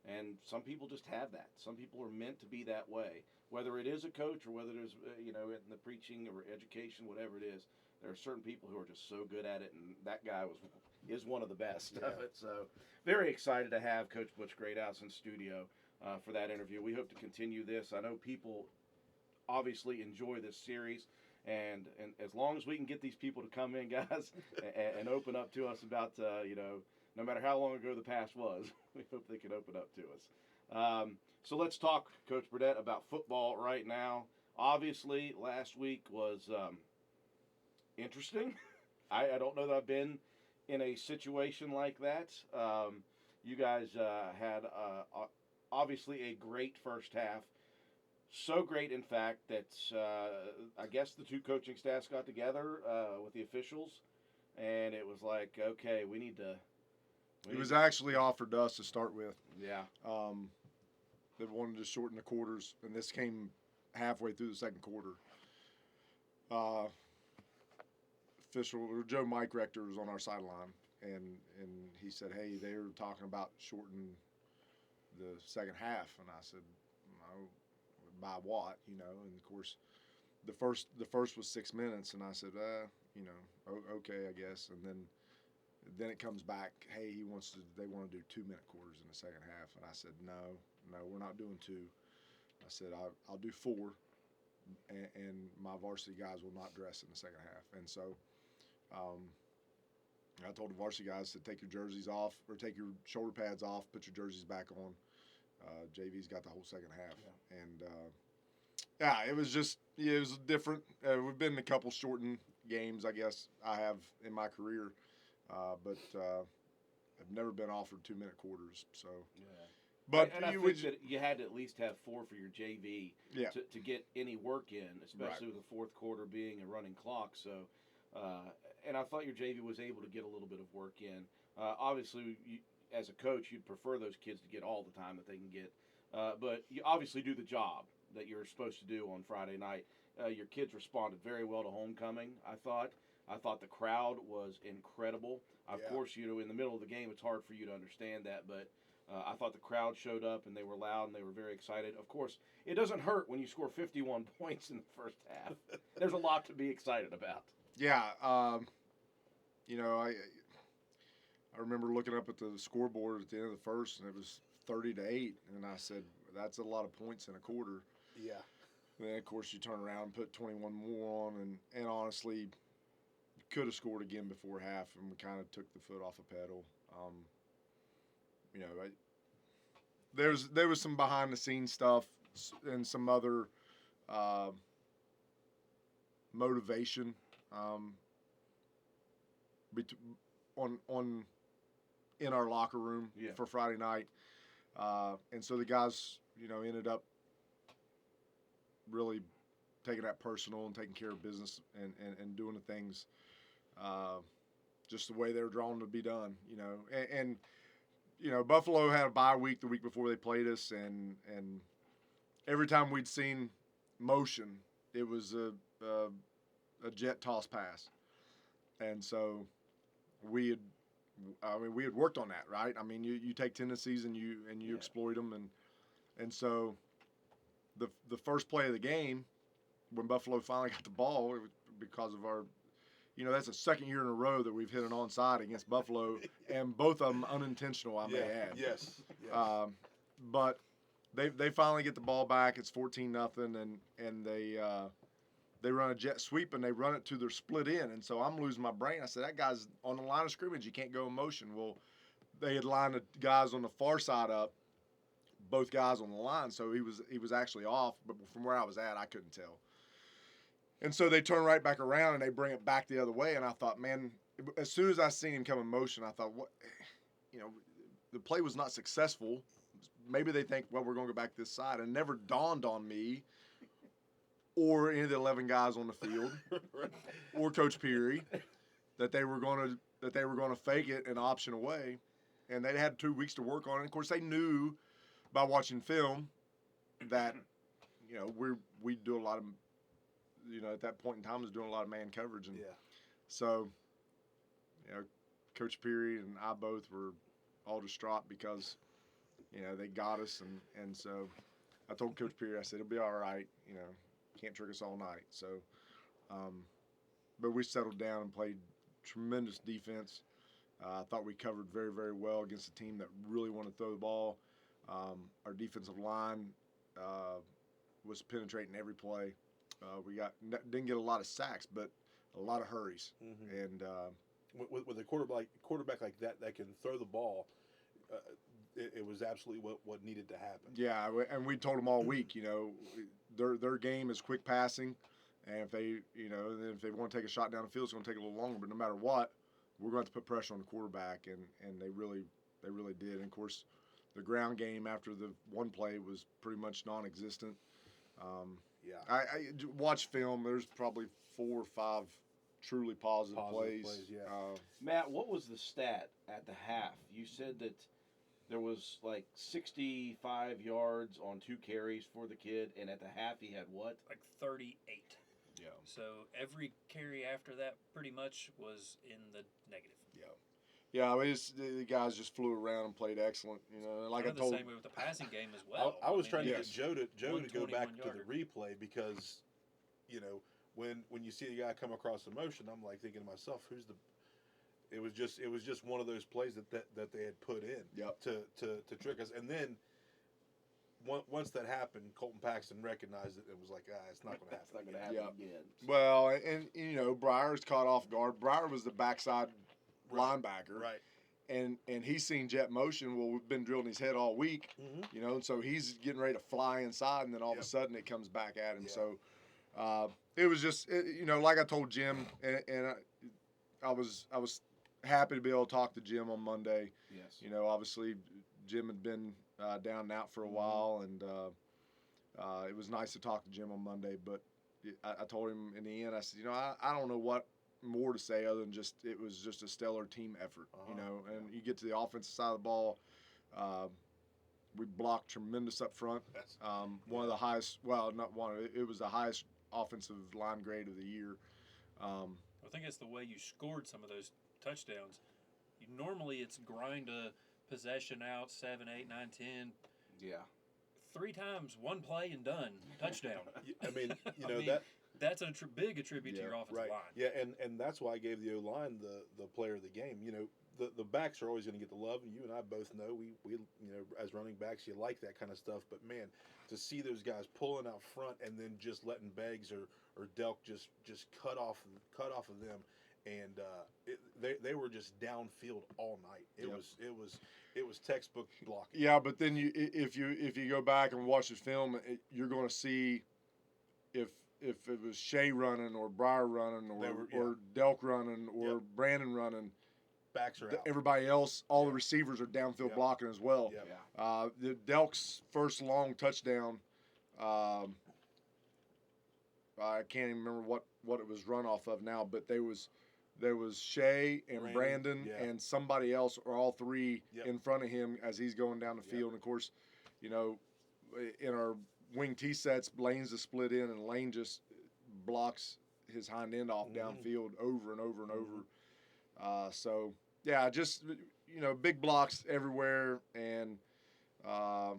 And some people just have that. Some people are meant to be that way. Whether it is a coach or whether it is, you know, in the preaching or education, whatever it is, there are certain people who are just so good at it, and that guy is one of the best of it. So very excited to have Coach Butch Greathouse in studio for that interview. We hope to continue this. I know people obviously enjoy this series, and as long as we can get these people to come in, guys, and open up to us about, you know, no matter how long ago the past was, we hope they can open up to us. So let's talk, Coach Burdett, about football right now. Obviously, last week was interesting. I don't know that I've been in a situation like that. You guys had obviously a great first half. So great, in fact, that I guess the two coaching staffs got together with the officials, and it was like, okay, we need to. It was actually offered to us to start with. Yeah. They wanted to shorten the quarters, and this came halfway through the second quarter. Joe Mike Rector was on our sideline, and he said, "Hey, they were talking about shortening the second half," and I said, "No, by what?" You know, and of course, the first was 6 minutes, and I said, you know, okay, I guess, and then it comes back, hey, they want to do 2-minute quarters in the second half, and I said, no, we're not doing 2. I said, I'll do 4, and my varsity guys will not dress in the second half. And so I told the varsity guys to take your jerseys off, or take your shoulder pads off, put your jerseys back on. JV's got the whole second half. Yeah. And it was different. We've been in a couple shortened games, I guess I have in my career, but I've never been offered 2-minute quarters. So, yeah. But I think that you had to at least have 4 for your JV to get any work in, especially with the fourth quarter being a running clock. So, and I thought your JV was able to get a little bit of work in. Obviously, as a coach, you'd prefer those kids to get all the time that they can get. But you obviously do the job that you're supposed to do on Friday night. Your kids responded very well to homecoming, I thought. I thought the crowd was incredible. Of course, you know, in the middle of the game, it's hard for you to understand that, but I thought the crowd showed up, and they were loud, and they were very excited. Of course, it doesn't hurt when you score 51 points in the first half. There's a lot to be excited about. Yeah. You know, I remember looking up at the scoreboard at the end of the first, and it was 30-8, and I said, that's a lot of points in a quarter. Yeah. And then, of course, you turn around and put 21 more on, and honestly, could have scored again before half, and we kind of took the foot off the pedal. You know, there was some behind-the-scenes stuff and some other motivation in our locker room for Friday night, and so the guys, you know, ended up really taking that personal and taking care of business and doing the things just the way they were drawn to be done, you know. And you know, Buffalo had a bye week the week before they played us, and every time we'd seen motion, it was a jet toss pass, and so we had worked on that, right? I mean, you take tendencies and you exploit them, and so the first play of the game, when Buffalo finally got the ball, it was because of our, you know, that's the second year in a row that we've hit an onside against Buffalo, and both of them unintentional, I may add. Yes. But they finally get the ball back. It's 14-0, and they run a jet sweep, and they run it to their split end. And so I'm losing my brain. I said, that guy's on the line of scrimmage. You can't go in motion. Well, they had lined the guys on the far side up. both guys on the line, so he was actually off. But from where I was at, I couldn't tell. And so they turn right back around and they bring it back the other way. And I thought, man, as soon as I seen him come in motion, I thought, what, the play was not successful. Maybe they think, well, we're going to go back this side. And it never dawned on me or any of the 11 guys on the field or Coach Peary that they were going to fake it and option away. And they had 2 weeks to work on it. Of course, they knew by watching film that, we do a lot of, at that point in time, was doing a lot of man coverage. And so, Coach Peary and I both were all distraught because, they got us. And so I told Coach Peary, I said, it'll be all right. Can't trick us all night. So, but we settled down and played tremendous defense. I thought we covered very, very well against a team that really wanted to throw the ball. Our defensive line was penetrating every play. We didn't get a lot of sacks, but a lot of hurries. Mm-hmm. And with a quarterback like that can throw the ball, it was absolutely what needed to happen. Yeah, and we told them all week, their game is quick passing, and if they want to take a shot down the field, it's going to take a little longer. But no matter what, we're going to have to put pressure on the quarterback, and they really did. And of course, the ground game after the one play was pretty much non-existent. I watched film. There's probably 4 or 5 truly positive plays. Matt, what was the stat at the half? You said that there was like 65 yards on 2 carries for the kid, and at the half he had what? Like 38. Yeah. So every carry after that pretty much was in the negative. Yeah, the guys just flew around and played excellent. Like I told. The same way with the passing game as well. I was trying to yes. get Joe to go back to yarder. the replay because, when you see a guy come across the motion, I'm like thinking to myself, It was just one of those plays that they had put in to trick us. And then once that happened, Colton Paxton recognized it and was like, it's not going to happen. It's not going to happen again. Well, and Breyer's caught off guard. Breyer was the backside linebacker. Right. And he's seen jet motion. Well, we've been drilling his head all week, and so he's getting ready to fly inside, and then all of a sudden it comes back at him. Yeah. So it was just, like I told Jim, and I was happy to be able to talk to Jim on Monday. Yes. Obviously Jim had been down and out for a while, and it was nice to talk to Jim on Monday. But I told him in the end, I said, I don't know what more to say other than it was just a stellar team effort, and you get to the offensive side of the ball. We blocked tremendous up front. One of the highest, well, not one, it was the highest offensive line grade of the year. I think it's the way you scored some of those touchdowns. Normally it's grind a possession out, 7, 8, 9, 10. Yeah. 3 times, one play and done. Touchdown. I mean, that's a big attribute to your offensive line. Yeah, and that's why I gave the O-line the player of the game. The backs are always going to get the love, and you and I both know we as running backs, you like that kind of stuff. But man, to see those guys pulling out front and then just letting Beggs or Delk just cut off of them, and they were just downfield all night. It was textbook blocking. Yeah, but then if you go back and watch the film, you're going to see if it was Shea running or Breyer running or Delk running or Brandon running, backs are out. Everybody else, all the receivers are downfield blocking as well. The Delk's first long touchdown, I can't even remember what it was run off of now, but there was Shea and Brandon and somebody else, or all 3 in front of him as he's going down the field. And of course, in our wing T sets, Lane's the split in, and Lane just blocks his hind end off downfield over and over and over. So yeah, just big blocks everywhere, and I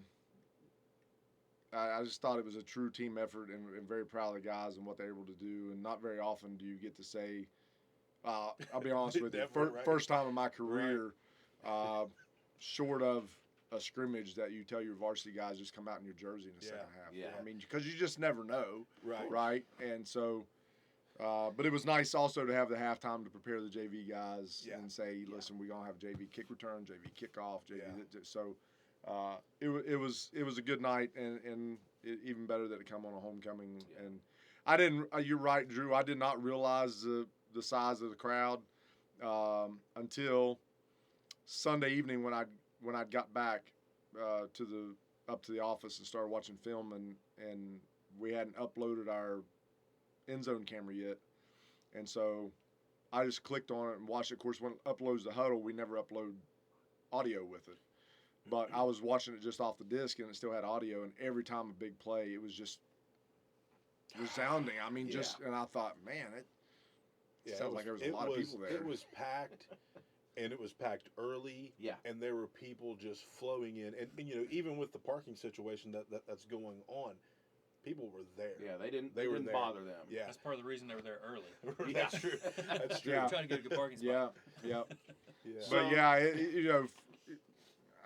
just thought it was a true team effort, and very proud of the guys and what they're able to do. And not very often do you get to say, I'll be honest with you, first time in my career, short of a scrimmage, that you tell your varsity guys just come out in your jersey in the second half. Yeah. I mean, because you just never know, right? And so, but it was nice also to have the halftime to prepare the JV guys and say, listen, we're gonna have JV kick return, JV kickoff, JV. So it was a good night, and even better that it come on a homecoming. And I didn't. You're right, Drew. I did not realize the size of the crowd until Sunday evening when I got back up to the office and started watching film, and we hadn't uploaded our end zone camera yet, and so I just clicked on it and watched it. Of course, when it uploads the huddle, we never upload audio with it. But I was watching it just off the disc, and it still had audio. And every time a big play, it was just resounding. I mean, and I thought, man, it sounds like there was a lot of people there. It was packed, and it was packed early. Yeah. And there were people just flowing in, and even with the parking situation that's going on, people were there. Yeah, they didn't bother them. Yeah, That's part of the reason they were there early. That's true. That's true. Yeah. Trying to get a good parking spot. Yeah. Yeah. But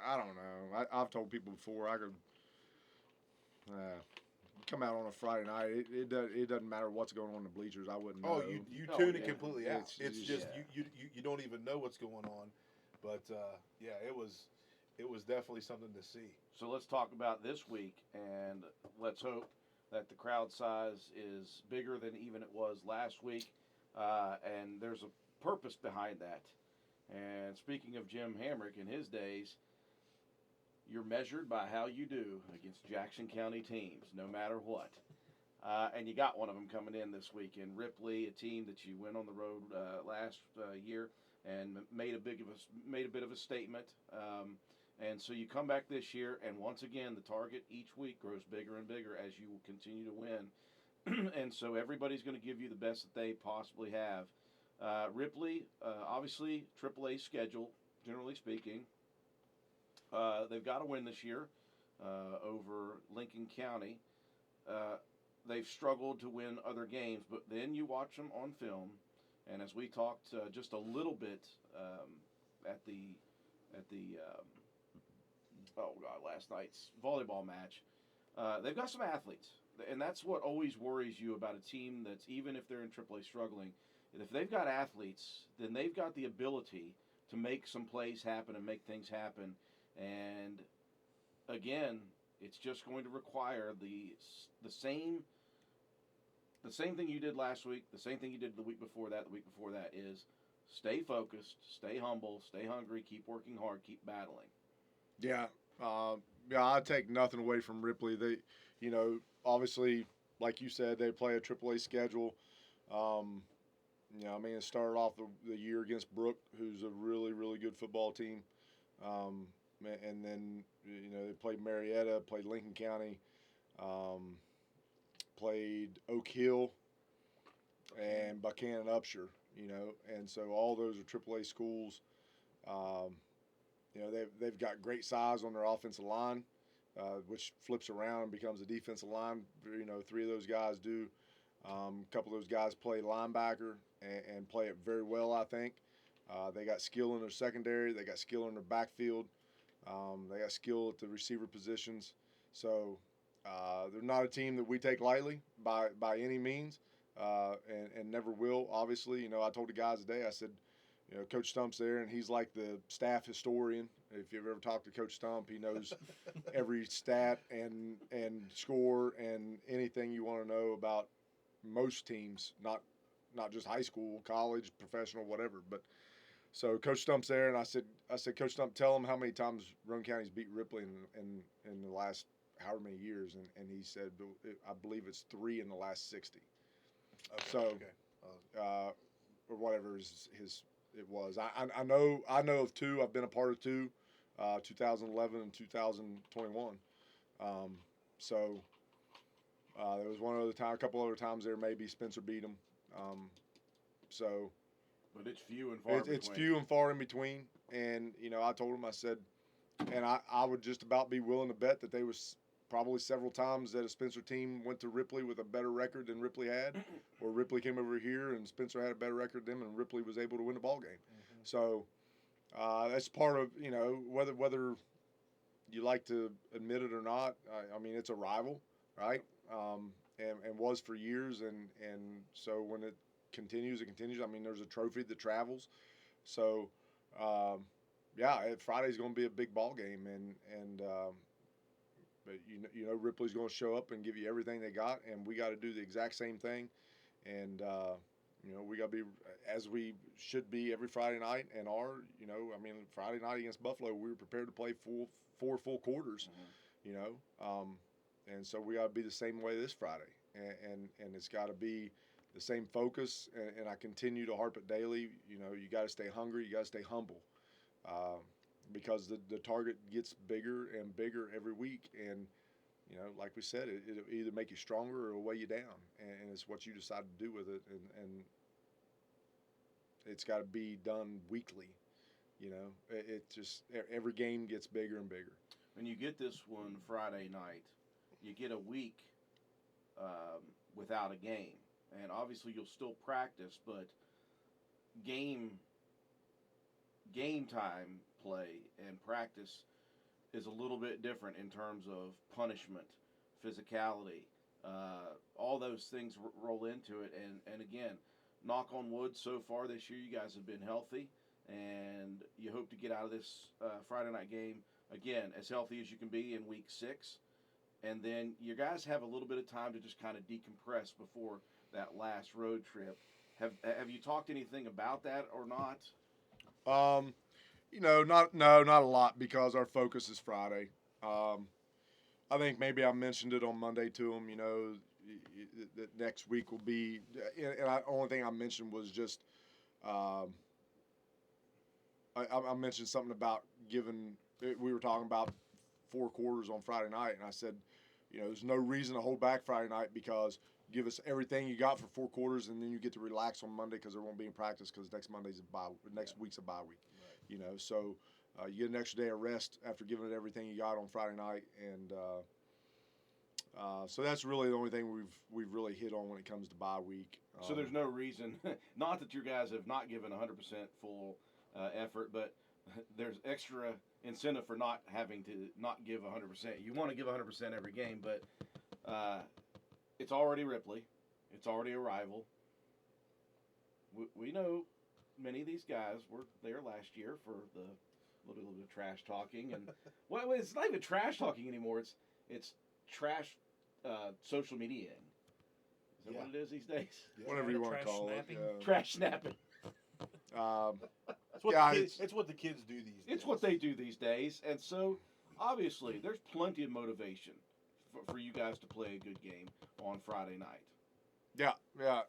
I don't know. I've told people before I could come out on a Friday night. It doesn't matter what's going on in the bleachers. I wouldn't know. Oh, you tune it completely out. It's It's just you don't even know what's going on. But it was definitely something to see. So let's talk about this week, and let's hope that the crowd size is bigger than even it was last week, and there's a purpose behind that. And speaking of Jim Hamrick in his days, you're measured by how you do against Jackson County teams, no matter what. And you got one of them coming in this week in Ripley, a team that you went on the road last year and made a bit of a statement. And so you come back this year, and once again, the target each week grows bigger and bigger as you continue to win. And so everybody's going to give you the best that they possibly have. Ripley, obviously, AAA schedule, generally speaking. They've got to win this year over Lincoln County. They've struggled to win other games, but then you watch them on film, and as we talked just a little bit at the last night's volleyball match, they've got some athletes, and that's what always worries you about a team that's, even if they're in AAA struggling, if they've got athletes, then they've got the ability to make some plays happen and make things happen. And again, it's just going to require the same thing you did last week, the same thing you did the week before that, is stay focused, stay humble, stay hungry, keep working hard, keep battling. Yeah. I take nothing away from Ripley. They, obviously, like you said, they play a AAA schedule. It started off the year against Brook, who's a really, really good football team. And then, they played Marietta, played Lincoln County, played Oak Hill, and Buchanan Upshur, and so all those are AAA schools. They've got great size on their offensive line, which flips around and becomes a defensive line. 3 of those guys do. A couple of those guys play linebacker and play it very well, I think. They got skill in their secondary. They got skill in their backfield. They got skill at the receiver positions. So they're not a team that we take lightly by any means, and never will, obviously. I told the guys today, I said, Coach Stump's there, and he's like the staff historian. If you've ever talked to Coach Stump, he knows every stat and score and anything you want to know about most teams, not just high school, college, professional, whatever. But so Coach Stump's there, and I said, Coach Stump, tell him how many times Roane County's beat Ripley in the last however many years, and he said, I believe it's 3 in the last 60. Okay, So, okay. Or whatever it was. I know of 2. I've been a part of 2, 2011 and 2021. There was one other time, a couple other times there. Maybe Spencer beat them. But it's few and far between. It's few and far in between. And I told him, I said, and I would just about be willing to bet that there was probably several times that a Spencer team went to Ripley with a better record than Ripley had, or Ripley came over here and Spencer had a better record than them, and Ripley was able to win the ball game. Mm-hmm. So that's part of whether you like to admit it or not. I mean, it's a rival, right? And was for years, and so when it continues. I mean, there's a trophy that travels. So, Friday's going to be a big ball game, but Ripley's going to show up and give you everything they got, and we got to do the exact same thing, and we got to be as we should be every Friday night. And Friday night against Buffalo, we were prepared to play four full quarters, and so we got to be the same way this Friday, and it's got to be the same focus. And I continue to harp it daily. You got to stay hungry, you got to stay humble. Because the target gets bigger and bigger every week, and like we said, it'll either make you stronger or it'll weigh you down, and it's what you decide to do with it, and it's got to be done weekly. It just every game gets bigger and bigger. When you get this one Friday night, you get a week without a game, and obviously you'll still practice, but game time play and practice is a little bit different in terms of punishment, physicality, all those things roll into it. And again, knock on wood, so far this year you guys have been healthy, and you hope to get out of this Friday night game again as healthy as you can be in week 6, and then you guys have a little bit of time to just kind of decompress before that last road trip. Have you talked anything about that or not? Not a lot, because our focus is Friday. I think maybe I mentioned it on Monday to them. That next week will be, and the only thing I mentioned was just I mentioned something about we were talking about 4 quarters on Friday night, and I said, there's no reason to hold back Friday night, because give us everything you got for 4 quarters, and then you get to relax on Monday because there won't be any practice because next week's a bye week. Right. So you get an extra day of rest after giving it everything you got on Friday night, and so that's really the only thing we've really hit on when it comes to bye week. So there's no reason, not that you guys have not given 100% full effort, but there's extra incentive for not having to not give 100%. You want to give 100% every game, but it's already Ripley. It's already a rival. We know many of these guys were there last year for the little bit of trash talking, and well, it's not even trash talking anymore. It's trash social mediaing. Is that what it is these days? Yeah. Whatever you want to Trash call snapping? it. Trash snapping. It's what the kids do these days. It's what they do these days, and so obviously there's plenty of motivation for you guys to play a good game on Friday night. Yeah,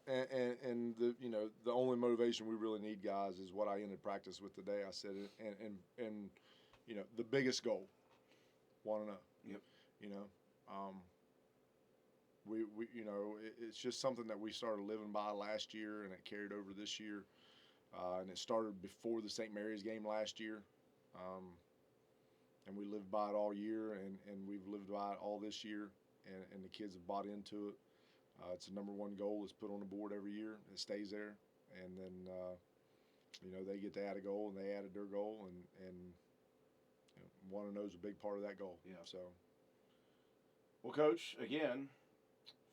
and the only motivation we really need, guys, is what I ended practice with today. I said it, and the biggest goal, want to know. Yep. It's just something that we started living by last year, and it carried over this year, and it started before the St. Mary's game last year, and we lived by it all year, and we've lived by it all this year, and the kids have bought into it. It's the number one goal that's put on the board every year. It stays there, and then they get to add a goal, and they added their goal, and want to know is a big part of that goal. Yeah. So, well, Coach, again,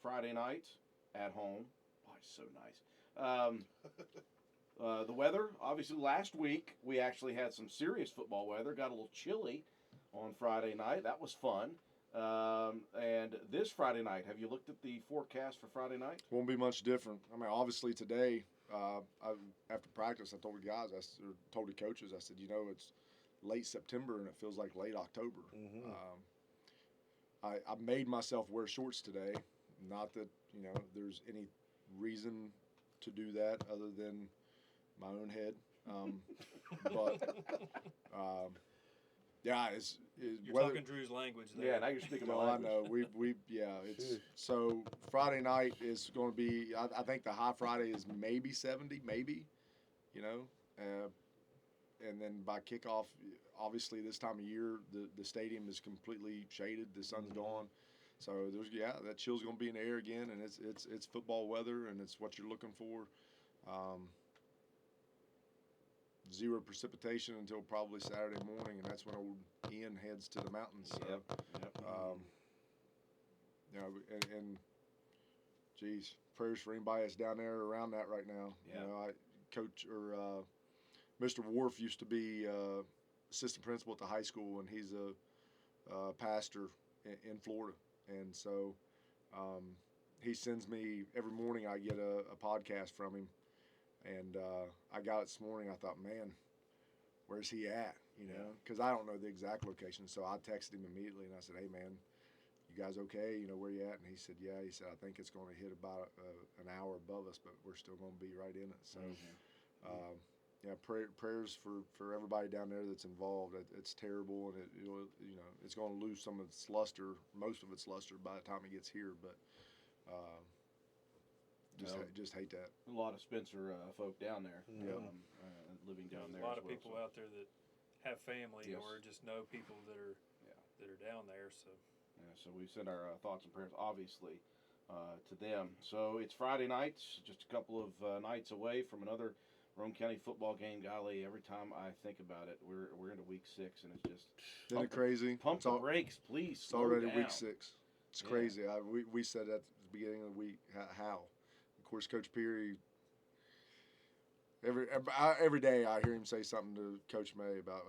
Friday night at home. Boy, it's so nice. The weather, obviously, last week we actually had some serious football weather. Got a little chilly on Friday night. That was fun. And this Friday night, have you looked at the forecast for Friday night? won't be much different. I mean, obviously today, after practice, I told the guys, told the coaches, I said, it's late September and it feels like late October. Mm-hmm. I made myself wear shorts today. Not that there's any reason to do that other than my own head. But yeah, You're weather, talking Drew's language there. Yeah, now you're speaking my well, I language. know it's so Friday night is going to be. I think the high Friday is maybe 70, maybe, and then by kickoff, obviously this time of year the stadium is completely shaded. The sun's gone, so that chill's going to be in the air again, and it's football weather, and it's what you're looking for. 0 precipitation until probably Saturday morning, and that's when old Ian heads to the mountains. So, and geez, prayers for anybody that's down there around that right now. Yeah. Coach or Mr. Wharf used to be assistant principal at the high school, and he's a pastor in Florida. And so he sends me every morning. I get a podcast from him, and I got it this morning. I thought, man, where's he at? You know, because I don't know the exact location. So I texted him immediately, and I said, hey, man, you guys okay? You know, where you at? And he said, yeah. He said, I think it's going to hit about an hour above us, but we're still going to be right in it. So, yeah, prayers for everybody down there that's involved. It's terrible, and it's going to lose some of its luster, most of its luster, by the time it gets here. But just hate that. A lot of Spencer folk down there, living down There's there. a lot as of well, people so. out there that have family Yes. or just know people that are down there. So So we send our thoughts and prayers, obviously, to them. So it's Friday night, just a couple of nights away from another Roane County football game. Golly, every time I think about it, we're into week 6, and it's just Isn't it crazy? Pump the brakes, please. It's already slow week down. 6. It's crazy. We said at the beginning of the week how. Of course, Coach Peary. Every day I hear him say something to Coach May about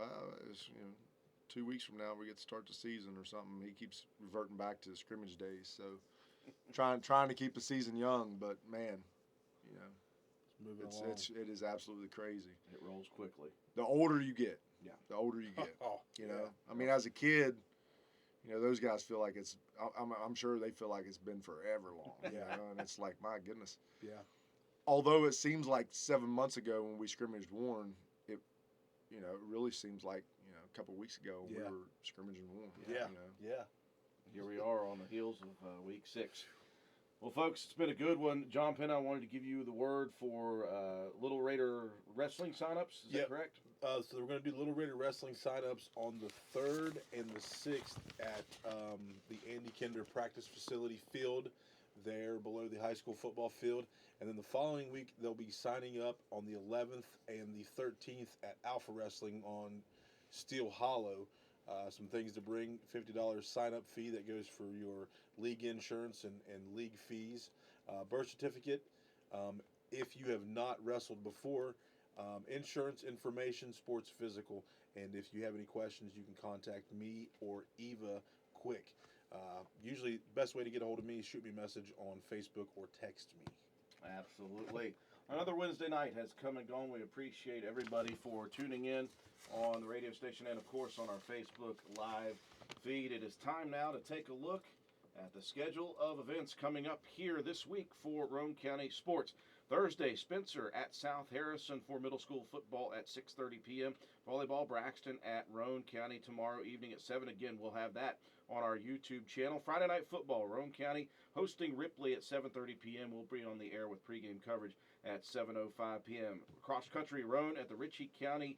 2 weeks from now we get to start the season or something. He keeps reverting back to the scrimmage days. So trying to keep the season young, but man, it is absolutely crazy. It rolls quickly. The older you get, the Oh, I mean, as a kid, those guys feel like it's. I'm sure they feel like it's been forever long. And it's like, my goodness. Yeah. Although it seems like 7 months ago when we scrimmaged Warren, it really seems like a couple of weeks ago when we were scrimmaging Warren. Yeah. Here we are on the heels of week 6. Well, folks, it's been a good one. John Penn, I wanted to give you the word for Little Raider wrestling signups. Is that correct? So we're going to do Little Raider wrestling signups on the 3rd and the 6th at the Andy Kinder practice facility field there below the high school football field. And then the following week, they'll be signing up on the 11th and the 13th at Alpha Wrestling on Steel Hollow. Some things to bring: $50 sign-up fee that goes for your league insurance and league fees. Birth certificate, if you have not wrestled before. Insurance information, sports physical. And if you have any questions, you can contact me or Eva quick. Usually, the best way to get a hold of me is shoot me a message on Facebook or text me. Absolutely. Another Wednesday night has come and gone. We appreciate everybody for tuning in on the radio station and, of course, on our Facebook Live feed. It is time now to take a look at the schedule of events coming up here this week for Roane County sports. Thursday, Spencer at South Harrison for middle school football at 6:30 p.m. Volleyball, Braxton at Roane County tomorrow evening at 7. Again, we'll have that on our YouTube channel. Friday night football, Roane County hosting Ripley at 7:30 p.m. We'll be on the air with pregame coverage at 7:05 p.m. Cross country, Roane at the Ritchie County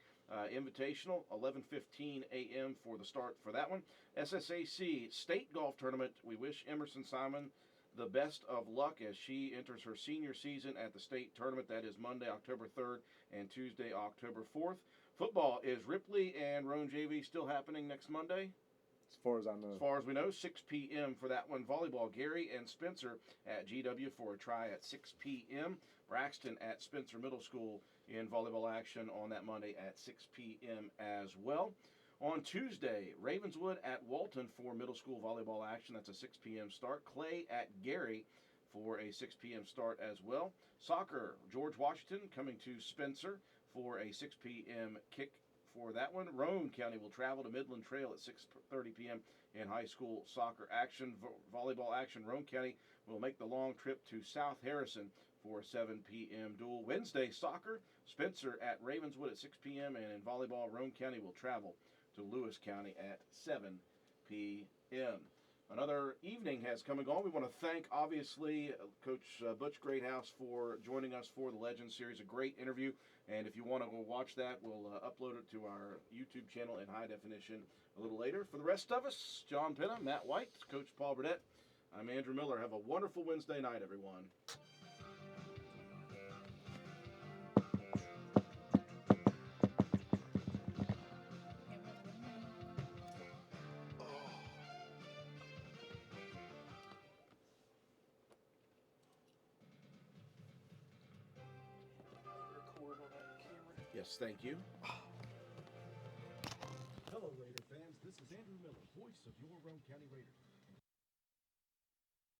Invitational, 11:15 a.m. for the start for that one. SSAC State Golf Tournament. We wish Emerson Simon the best of luck as she enters her senior season at the state tournament. That is Monday, October 3rd and Tuesday, October 4th. Football is Ripley and Roane JV still happening next Monday? As far as I know. As far as we know, 6 p.m. for that one. Volleyball, Gary and Spencer at GW for a try at 6 p.m. Braxton at Spencer Middle School in volleyball action on that Monday at 6 p.m. as well. On Tuesday, Ravenswood at Walton for middle school volleyball action. That's a 6 p.m. start. Clay at Gary for a 6 p.m. start as well. Soccer, George Washington coming to Spencer for a 6 p.m. kick for that one. Roane County will travel to Midland Trail at 6:30 p.m. in high school soccer action. Volleyball action, Roane County will make the long trip to South Harrison for a 7 p.m. duel. Wednesday, soccer, Spencer at Ravenswood at 6 p.m. And in volleyball, Roane County will travel to Lewis County at 7 p.m. Another evening has come and gone. We want to thank, obviously, Coach Butch Greathouse for joining us for the Legends Series. A great interview. And if you want to go watch that, we'll upload it to our YouTube channel in high definition a little later. For the rest of us, John Penna, Matt White, Coach Paul Burdett, I'm Andrew Miller. Have a wonderful Wednesday night, everyone. Yes, thank you. Hello, Raider fans. This is Andrew Miller, voice of your Roane County Raiders.